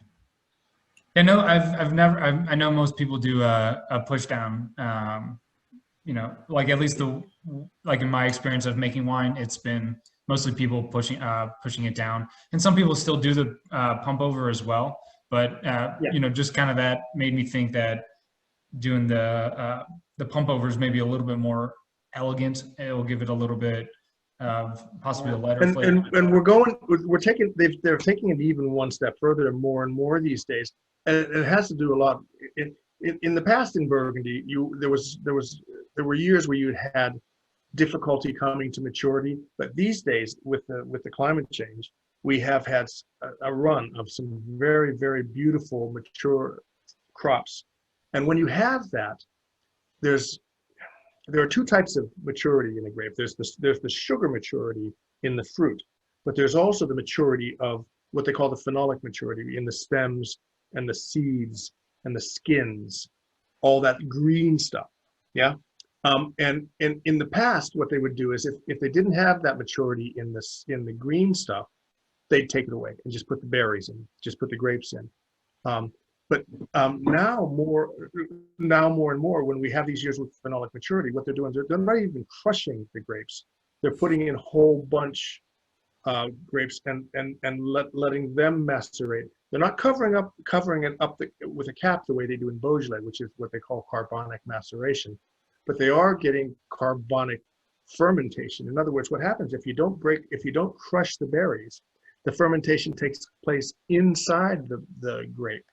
A: Yeah, no, I know most people do a push down. Like at least like in my experience of making wine, it's been mostly people pushing it down, and some people still do the pump over as well. But just kind of that made me think that doing the pump over is maybe a little bit more elegant. It will give it a little bit of possibly a lighter flavor.
C: And they're taking it even one step further and more these days. And it has to do a lot. In the past in Burgundy, there were years where you had difficulty coming to maturity, but these days with the climate change, we have had a run of some very, very beautiful mature crops. And when you have that, there are two types of maturity in a grape. There's the sugar maturity in the fruit, but there's also the maturity of what they call the phenolic maturity in the stems and the seeds and the skins, all that green stuff. Yeah. And in the past, what they would do is if they didn't have that maturity in the green stuff, they'd take it away and just put the berries in, just put the grapes in. But now more and more, when we have these years with phenolic maturity, what they're doing, they're not even crushing the grapes. They're putting in whole bunch grapes and letting them macerate. They're not covering it up with a cap the way they do in Beaujolais, which is what they call carbonic maceration. But they are getting carbonic fermentation. In other words, what happens if you don't crush the berries, the fermentation takes place inside the grape.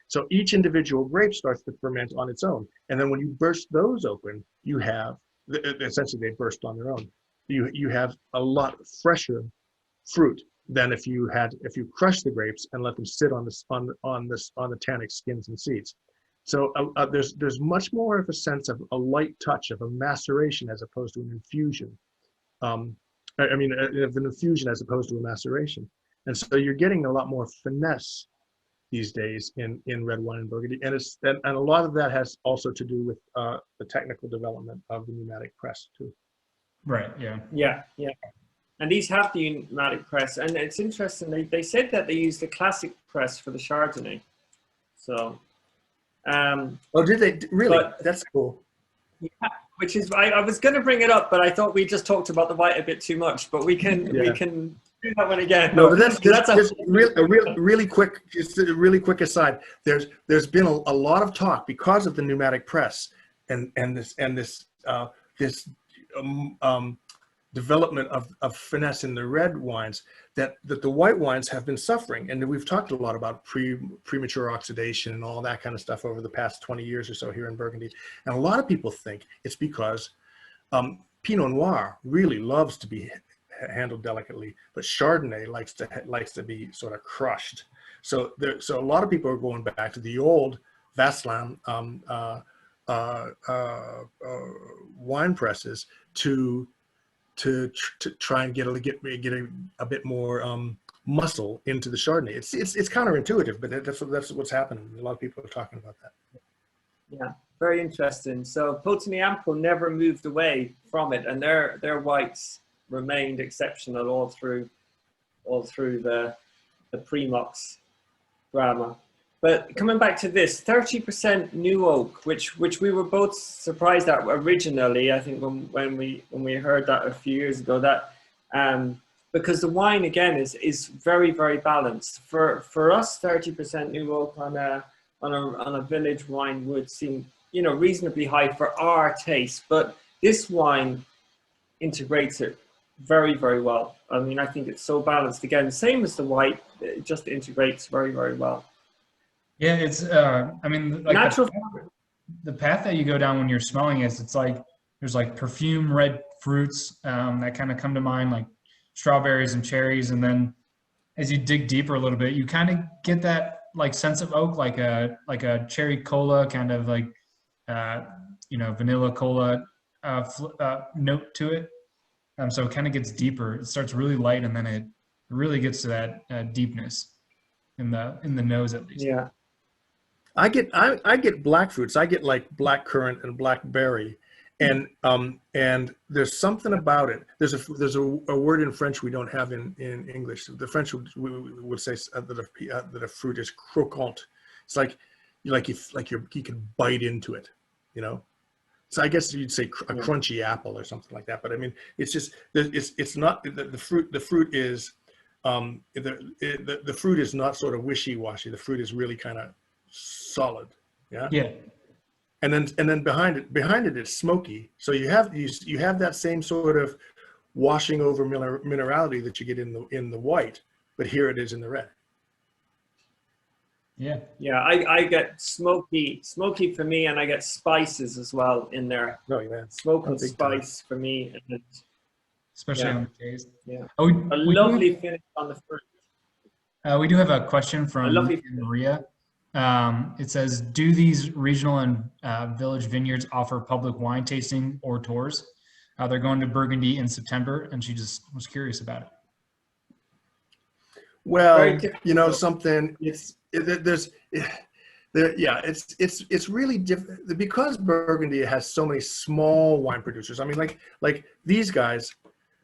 C: So each individual grape starts to ferment on its own. And then when you burst those open, you have, essentially they burst on their own. You have a lot fresher fruit than if you crush the grapes and let them sit on the tannic skins and seeds. So there's much more of a sense of a light touch of a maceration as opposed to an infusion. Of an infusion as opposed to a maceration. And so you're getting a lot more finesse these days in red wine and Burgundy. And a lot of that has also to do with the technical development of the pneumatic press too.
A: Right. Yeah.
B: Yeah, yeah. And these have the pneumatic press, and it's interesting. They said that they use the classic press for the Chardonnay. So,
C: oh, did they really? That's cool.
B: Yeah, which is I was going to bring it up, but I thought we just talked about the white a bit too much. But we can do that one again.
C: No, but that's a really quick, just a really quick aside. There's been a lot of talk because of the pneumatic press and this development of finesse in the red wines that the white wines have been suffering. And we've talked a lot about premature oxidation and all that kind of stuff over the past 20 years or so here in Burgundy. And a lot of people think it's because Pinot Noir really loves to be handled delicately, but Chardonnay likes to be sort of crushed. So a lot of people are going back to the old Vasselin wine presses to try and get a bit more muscle into the Chardonnay. It's counterintuitive, but that's what's happening. A lot of people are talking about that.
B: Yeah, very interesting. So Potigny-Ample never moved away from it, and their whites remained exceptional all through the Primox drama. But coming back to this, 30% new oak, which we were both surprised at originally. I think when we heard that a few years ago, that because the wine again is very, very balanced. For us, 30% new oak on a village wine would seem, you know, reasonably high for our taste. But this wine integrates it very, very well. I mean, I think it's so balanced. Again, same as the white, it just integrates very, very well.
A: Yeah, it's I mean, like
B: natural.
A: The path that you go down when you're smelling it, it's like there's like perfume red fruits that kind of come to mind, like strawberries and cherries, and then as you dig deeper a little bit, you kind of get that like sense of oak, like a cherry cola, kind of like you know, vanilla cola note to it. So it kind of gets deeper. It starts really light, and then it really gets to that deepness in the nose, at least.
B: Yeah.
C: I get black fruits. I get like black currant and blackberry, and there's something about it. There's a word in French we don't have in English. The French would say that a fruit is croquant. It's like you can bite into it, you know. So I guess you'd say a crunchy apple or something like that. But I mean, it's just it's not the fruit. The fruit is the fruit is not sort of wishy-washy. The fruit is really kind of solid. Yeah. And then behind it it's smoky. So you have that same sort of washing over minerality that you get in the white, but here it is in the red.
A: Yeah.
B: Yeah, I get smoky for me, and I get spices as well in there.
C: Oh yeah.
B: Smoke and spice for me. And
A: especially on the taste.
B: Yeah.
A: Oh,
B: a lovely finish on the fruit.
A: We do have a question from
B: lovely
A: Maria. It says, do these regional and village vineyards offer public wine tasting or tours? They're going to Burgundy in September, and she just was curious about it.
C: Well, you know something, it's really different because Burgundy has so many small wine producers. I mean, like these guys,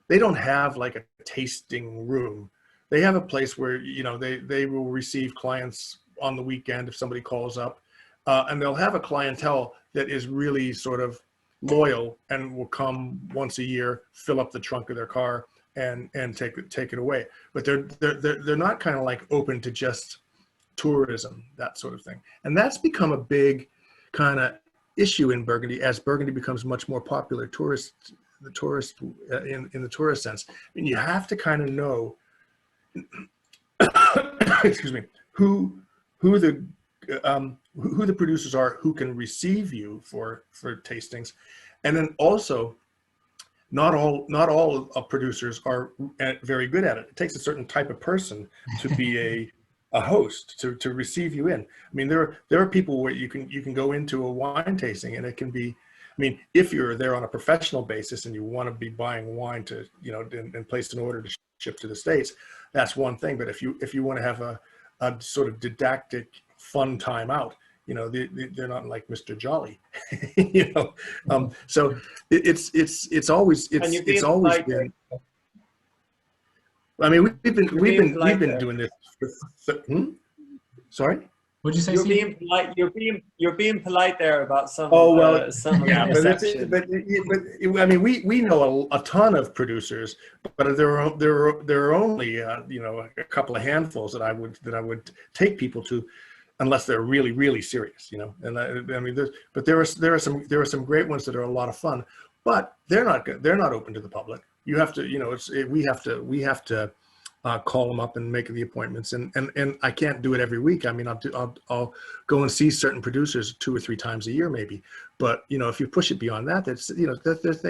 C: they don't have like a tasting room. They have a place where, you know, they will receive clients on the weekend if somebody calls up, and they'll have a clientele that is really sort of loyal and will come once a year, fill up the trunk of their car and take it away. But they're not kind of like open to just tourism, that sort of thing. And that's become a big kind of issue in Burgundy as Burgundy becomes much more popular in the tourist sense. I mean, you have to kind of know excuse me, who the producers are who can receive you for tastings. And then also not all producers are very good at it. It takes a certain type of person to be a host to receive you in. I mean, there are people where you can go into a wine tasting and it can be, I mean, if you're there on a professional basis and you want to be buying wine to, you know, and place an order to ship to the States, that's one thing. But if you want to have a sort of didactic, fun time out, you know, they're not like Mr. Jolly, you know. So it's always been. I mean, we've been doing this. Sorry.
A: What'd you say?
B: You're being polite. You're being polite there about some.
C: Oh well,
B: some
C: yeah, but I mean, we know a ton of producers, but there are only you know, a couple of handfuls that I would take people to, unless they're really serious, you know. And I mean, there are some great ones that are a lot of fun, but they're not open to the public. You have to, you know, we have to call them up and make the appointments, and I can't do it every week. I mean, I'll go and see certain producers 2 or 3 times a year maybe, but you know, if you push it beyond that, that's, you know,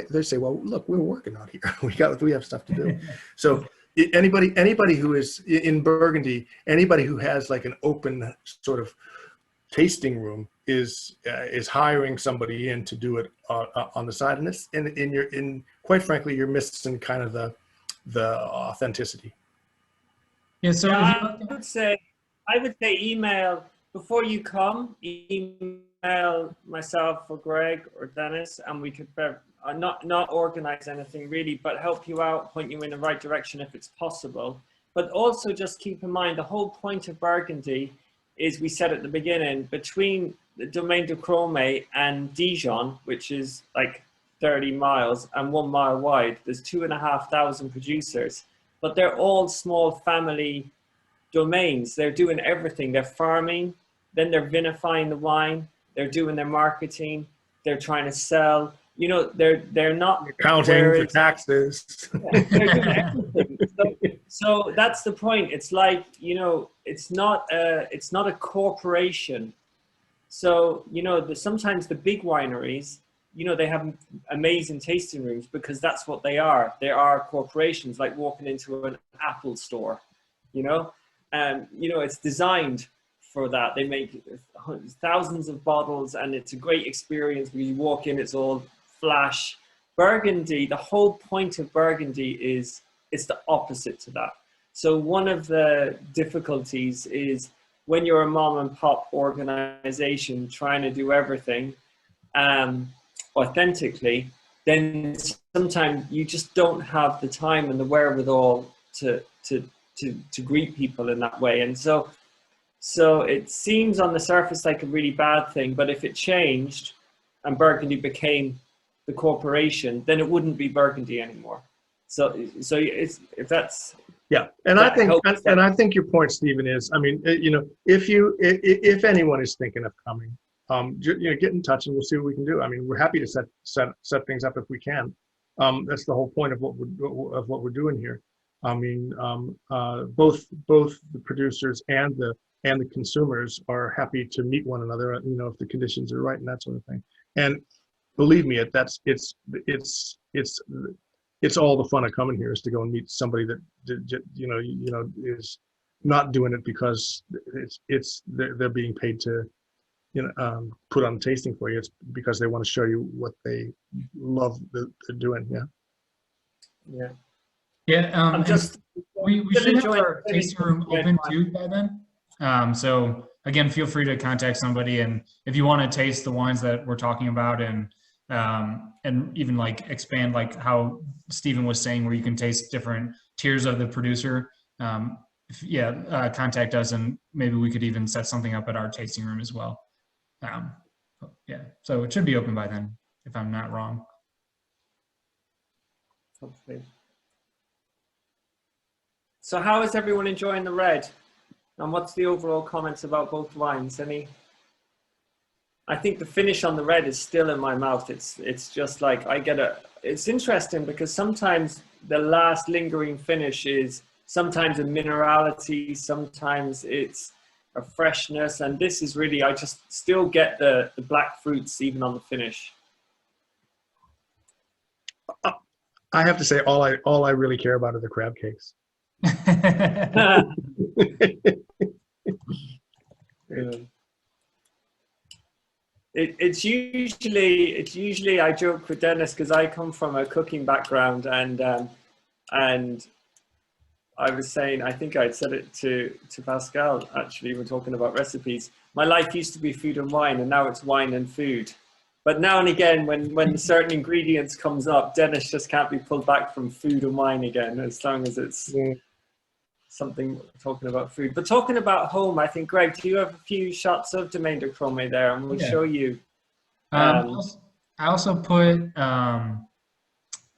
C: they say, well, look, we're working out here. we have stuff to do. So anybody who is in Burgundy, anybody who has like an open sort of tasting room is hiring somebody in to do it on the side, and quite frankly, you're missing kind of the authenticity.
A: Yeah, so
B: I would say email before you come. Email myself or Greg or Dennis, and we could not organize anything really, but help you out, point you in the right direction if it's possible. But also just keep in mind, the whole point of Burgundy is, we said at the beginning, between the Domaine Germain and Dijon, which is like 30 miles and 1 mile wide, there's 2,500 producers. But they're all small family domains. They're doing everything. They're farming, then they're vinifying the wine, they're doing their marketing, they're trying to sell. You know, they're not
C: accounting for taxes.
B: They're doing everything. So that's the point. It's like, you know, it's not a corporation. So, you know, sometimes the big wineries, you know, they have amazing tasting rooms because that's what they are. They are corporations, like walking into an Apple store, you know? And, you know, it's designed for that. They make thousands of bottles, and it's a great experience. When you walk in, it's all flash. Burgundy, the whole point of Burgundy is it's the opposite to that. So one of the difficulties is when you're a mom and pop organization trying to do everything, authentically, then sometimes you just don't have the time and the wherewithal to greet people in that way. And so it seems on the surface like a really bad thing, but if it changed and Burgundy became the corporation, then it wouldn't be Burgundy anymore. So if that's,
C: yeah, and I think your point, Stephen, is, I mean, you know, if anyone is thinking of coming, you know, get in touch and we'll see what we can do. I mean, we're happy to set things up if we can. That's the whole point of what we're doing here. I mean, both the producers and the consumers are happy to meet one another, you know, if the conditions are right and that sort of thing. And believe me, it's all the fun of coming here is to go and meet somebody that you know is not doing it because they're being paid to, you know, put on tasting for you. It's because they want to show you what they love that they're doing.
B: Yeah.
A: We should have our tasting room open too by then. So again, feel free to contact somebody, and if you want to taste the wines that we're talking about, and even like expand, like how Stephen was saying, where you can taste different tiers of the producer. Contact us, and maybe we could even set something up at our tasting room as well. So it should be open by then, if I'm not wrong.
B: Hopefully. So how is everyone enjoying the red? And what's the overall comments about both wines? I think the finish on the red is still in my mouth. It's just like, it's interesting because sometimes the last lingering finish is sometimes a minerality, sometimes it's a freshness, and this is really, I just still get the black fruits even on the finish.
C: I have to say, all I really care about are the crab cakes.
B: It's usually I joke with Dennis because I come from a cooking background, and I was saying, I think I'd said it to Pascal, actually, we're talking about recipes. My life used to be food and wine, and now it's wine and food. But now and again, when certain ingredients comes up, Dennis just can't be pulled back from food and wine again, as long as it's something talking about food. But talking about home, I think, Greg, do you have a few shots of Domaine Germain there? And we'll show you.
A: I also put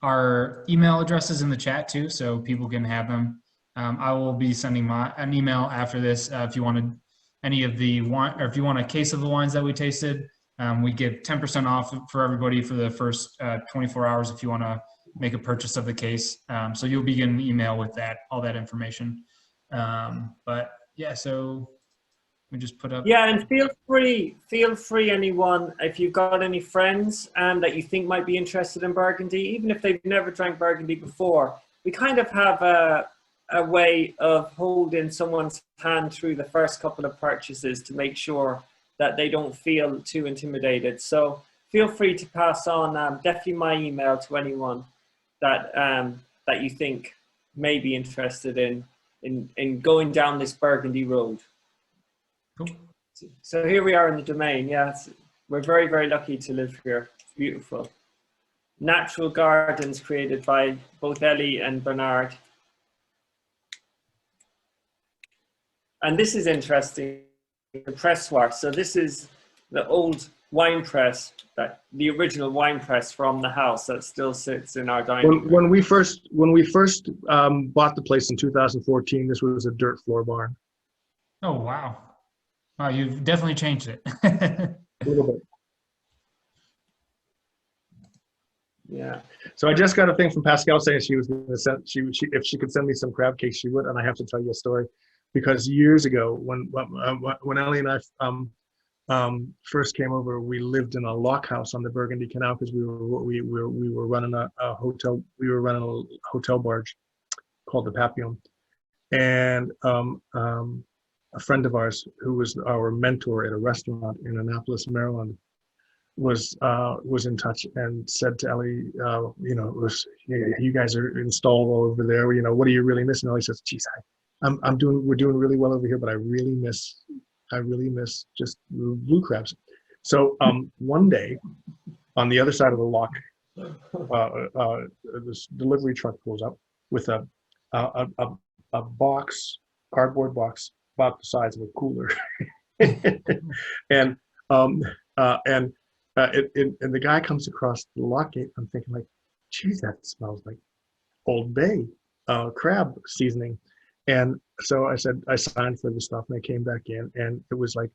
A: our email addresses in the chat too, so people can have them. I will be sending an email after this if you wanted any of the wine, or if you want a case of the wines that we tasted. We give 10% off for everybody for the first 24 hours if you want to make a purchase of the case. So you'll be getting an email with all that information. But yeah, so we just put up.
B: Yeah, and feel free, anyone, if you've got any friends that you think might be interested in Burgundy, even if they've never drank Burgundy before. We kind of have a way of holding someone's hand through the first couple of purchases to make sure that they don't feel too intimidated. So feel free to pass on definitely my email to anyone that that you think may be interested in going down this Burgundy road.
A: Cool.
B: So here we are in the Domaine. Yeah, we're very, very lucky to live here. It's beautiful. Natural gardens created by both Ellie and Bernard. And this is interesting. The pressoir. So this is the old wine press, the original wine press from the house that still sits in our dining room.
C: When we first bought the place in 2014, this was a dirt floor barn.
A: Oh wow! Wow, you've definitely changed it.
C: A little bit.
B: Yeah.
C: So I just got a thing from Pascal saying she was going to send if she could send me some crab cakes, she would. And I have to tell you a story. Because years ago, when Ellie and I first came over, we lived in a lock house on the Burgundy Canal because we were running a hotel. We were running a hotel barge called the Papillon, and a friend of ours who was our mentor at a restaurant in Annapolis, Maryland, was in touch and said to Ellie, you guys are installed all over there. What are you really missing? Ellie says, "Geez, we're doing really well over here, but I really miss just blue crabs." So one day, on the other side of the lock, this delivery truck pulls up with a box, cardboard box about the size of a cooler, and the guy comes across the lock gate. I'm thinking like, geez, that smells like Old Bay crab seasoning. And so I said, I signed for the stuff, and I came back in, and it was like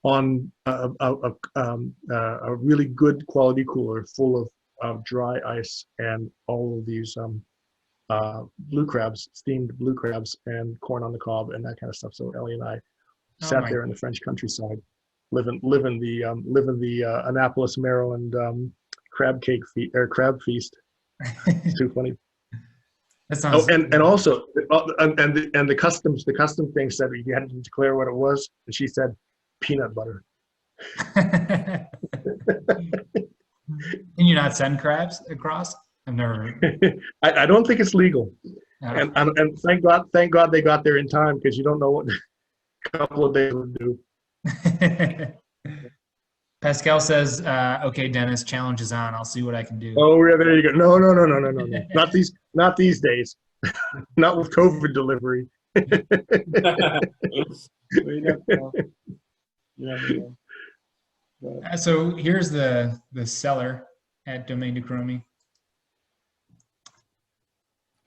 C: on a really good quality cooler full of dry ice and all of these blue crabs, steamed blue crabs, and corn on the cob and that kind of stuff. So Ellie and I sat there in the French countryside, living the Annapolis, Maryland crab feast. It's too funny.
A: That sounds
C: and also the custom thing said you had to declare what it was, and she said peanut butter.
A: Can you not send crabs across? I've never.
C: I don't think it's legal,
A: No.
C: and thank God they got there in time, because you don't know what a couple of days would do.
A: Pascal says, "Okay, Dennis, challenge is on. I'll see what I can do."
C: Oh, yeah, there you go. No. Not these days. Not with COVID delivery.
A: So here's the cellar at Domaine Germain.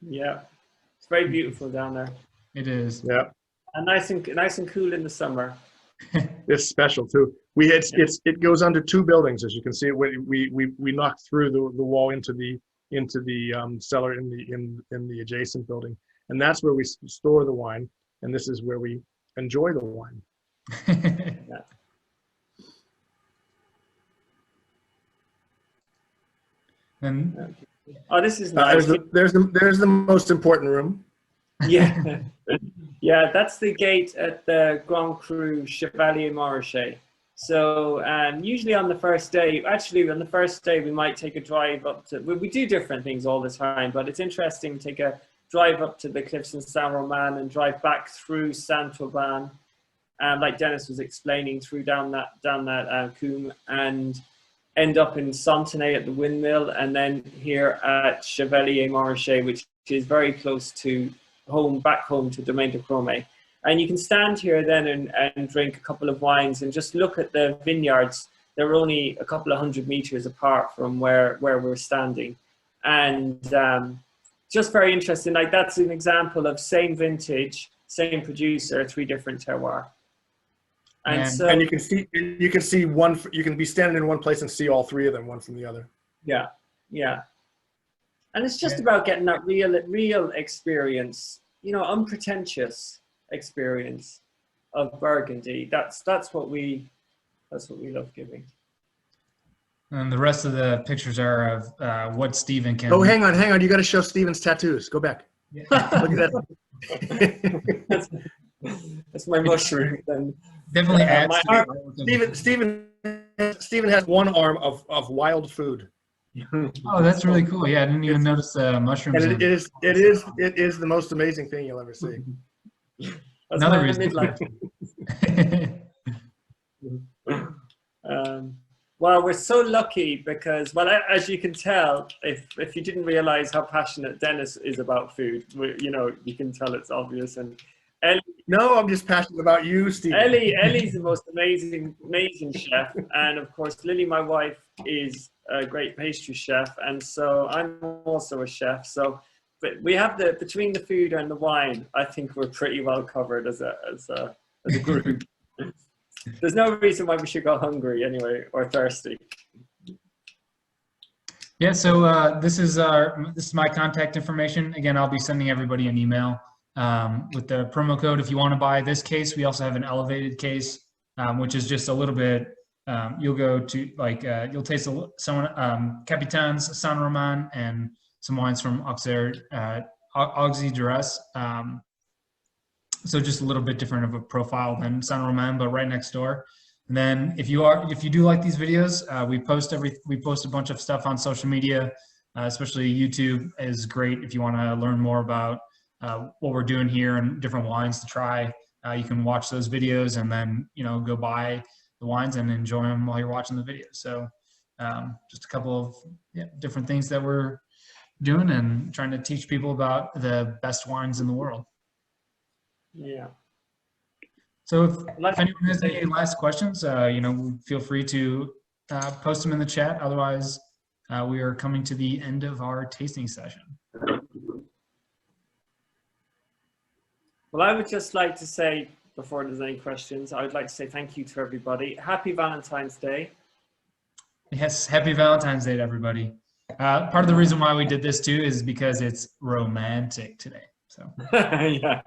B: Yeah, it's very beautiful down there.
A: It is.
C: Yeah,
B: and nice and cool in the summer.
C: It's special too. It goes under two buildings, as you can see. We knocked through the wall into the cellar in the adjacent building, and that's where we store the wine, and this is where we enjoy the wine.
B: Yeah.
A: And
B: this is nice.
C: There's the most important room.
B: Yeah. Yeah, that's the gate at the Grand Cru Chevalier Montrachet. So usually on the first day, we might take a drive up to, we do different things all the time, but it's interesting to drive up to the cliffs in Saint Romain and drive back through Saint Romain, like Dennis was explaining, through down that combe, and end up in Santenay at the windmill, and then here at Chevalier Marché, which is very close to back home to Domaine Germain Père. And you can stand here then and drink a couple of wines and just look at the vineyards. They're only a couple of 100 meters apart from where we're standing. And just very interesting. Like, that's an example of same vintage, same producer, 3 different terroirs. And
C: you can see one. You can be standing in one place and see all 3 of them, one from the other.
B: Yeah, yeah. And it's just about getting that real experience, you know, unpretentious experience of Burgundy. That's what we love giving.
A: And the rest of the pictures are of what Stephen can.
C: Oh, hang on. You got to show Stephen's tattoos. Go back.
A: Yeah.
C: Look at that.
B: That's my mushroom. And
A: Definitely adds.
C: Stephen has one arm of wild food.
A: Oh, that's really cool. Yeah, I didn't even notice the mushrooms.
C: And it is the most amazing thing you'll ever see.
B: That's
A: Another
B: my
A: reason.
B: midlife. Well, we're so lucky because, well, as you can tell, if you didn't realize how passionate Dennis is about food, you know, you can tell it's obvious. And Ellie,
C: no, I'm just passionate about you, Steve.
B: Ellie's the most amazing chef, and of course, Lily, my wife, is a great pastry chef, and so I'm also a chef. So, but we have between the food and the wine, I think we're pretty well covered as a group. There's no reason why we should go hungry anyway, or thirsty.
A: Yeah, so this is my contact information. Again, I'll be sending everybody an email with the promo code if you want to buy this case. We also have an elevated case, which is just a little bit. You'll go to you'll taste some Capitane's Saint Romain and some wines from Auxerre d'Arras. So just a little bit different of a profile than Saint Romain, but right next door. And then if you do like these videos, we post a bunch of stuff on social media, especially YouTube is great if you want to learn more about what we're doing here and different wines to try. You can watch those videos and then, you know, go buy the wines and enjoy them while you're watching the video. So just a couple of different things that we're doing and trying to teach people about the best wines in the world.
B: Yeah.
A: So if anyone has any last questions, you know, feel free to post them in the chat. Otherwise, we are coming to the end of our tasting session.
B: Well, I would just like to say, before there's any questions, I would like to say thank you to everybody. Happy Valentine's Day.
A: Yes, happy Valentine's Day to everybody. Part of the reason why we did this too is because it's romantic today. So
B: yeah.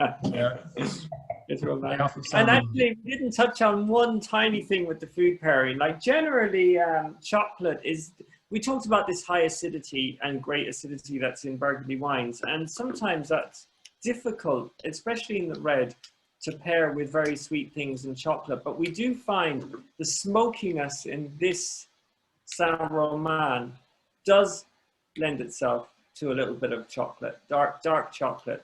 B: It's romantic. And actually, we didn't touch on one tiny thing with the food pairing. Like generally, chocolate is. We talked about this high acidity and great acidity that's in Burgundy wines, and sometimes that's difficult, especially in the red, to pair with very sweet things and chocolate. But we do find the smokiness in this Saint Romain does lend itself to a little bit of chocolate, dark chocolate.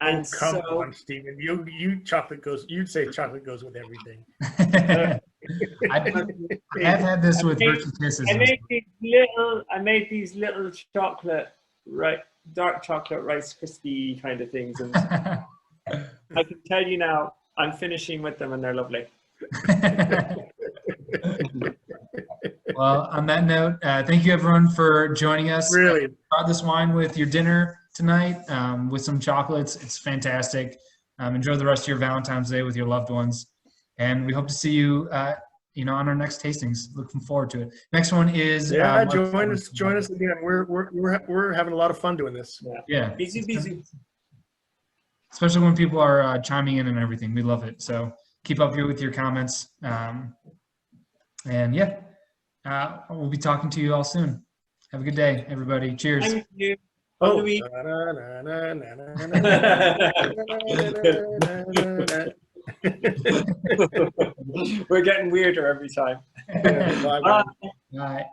B: And
C: come on, Stephen. You'd say chocolate goes with everything.
A: I have had this with Virtue Kisses.
B: I made these little chocolate, dark chocolate Rice Krispie kind of things, and I can tell you now, I'm finishing with them, and they're lovely.
A: Well, on that note, thank you everyone for joining us.
C: Really,
A: try this wine with your dinner tonight with some chocolates. It's fantastic. Enjoy the rest of your Valentine's Day with your loved ones, and we hope to see you, you know, on our next tastings. Looking forward to it. Next one is
C: join us again. We're having a lot of fun doing this.
A: Yeah.
B: Busy.
A: Especially when people are chiming in and everything. We love it. So keep up here with your comments. And yeah, we'll be talking to you all soon. Have a good day, everybody. Cheers.
B: Thank you.
C: Oh.
B: We're getting weirder every time.
C: Bye.
A: Bye.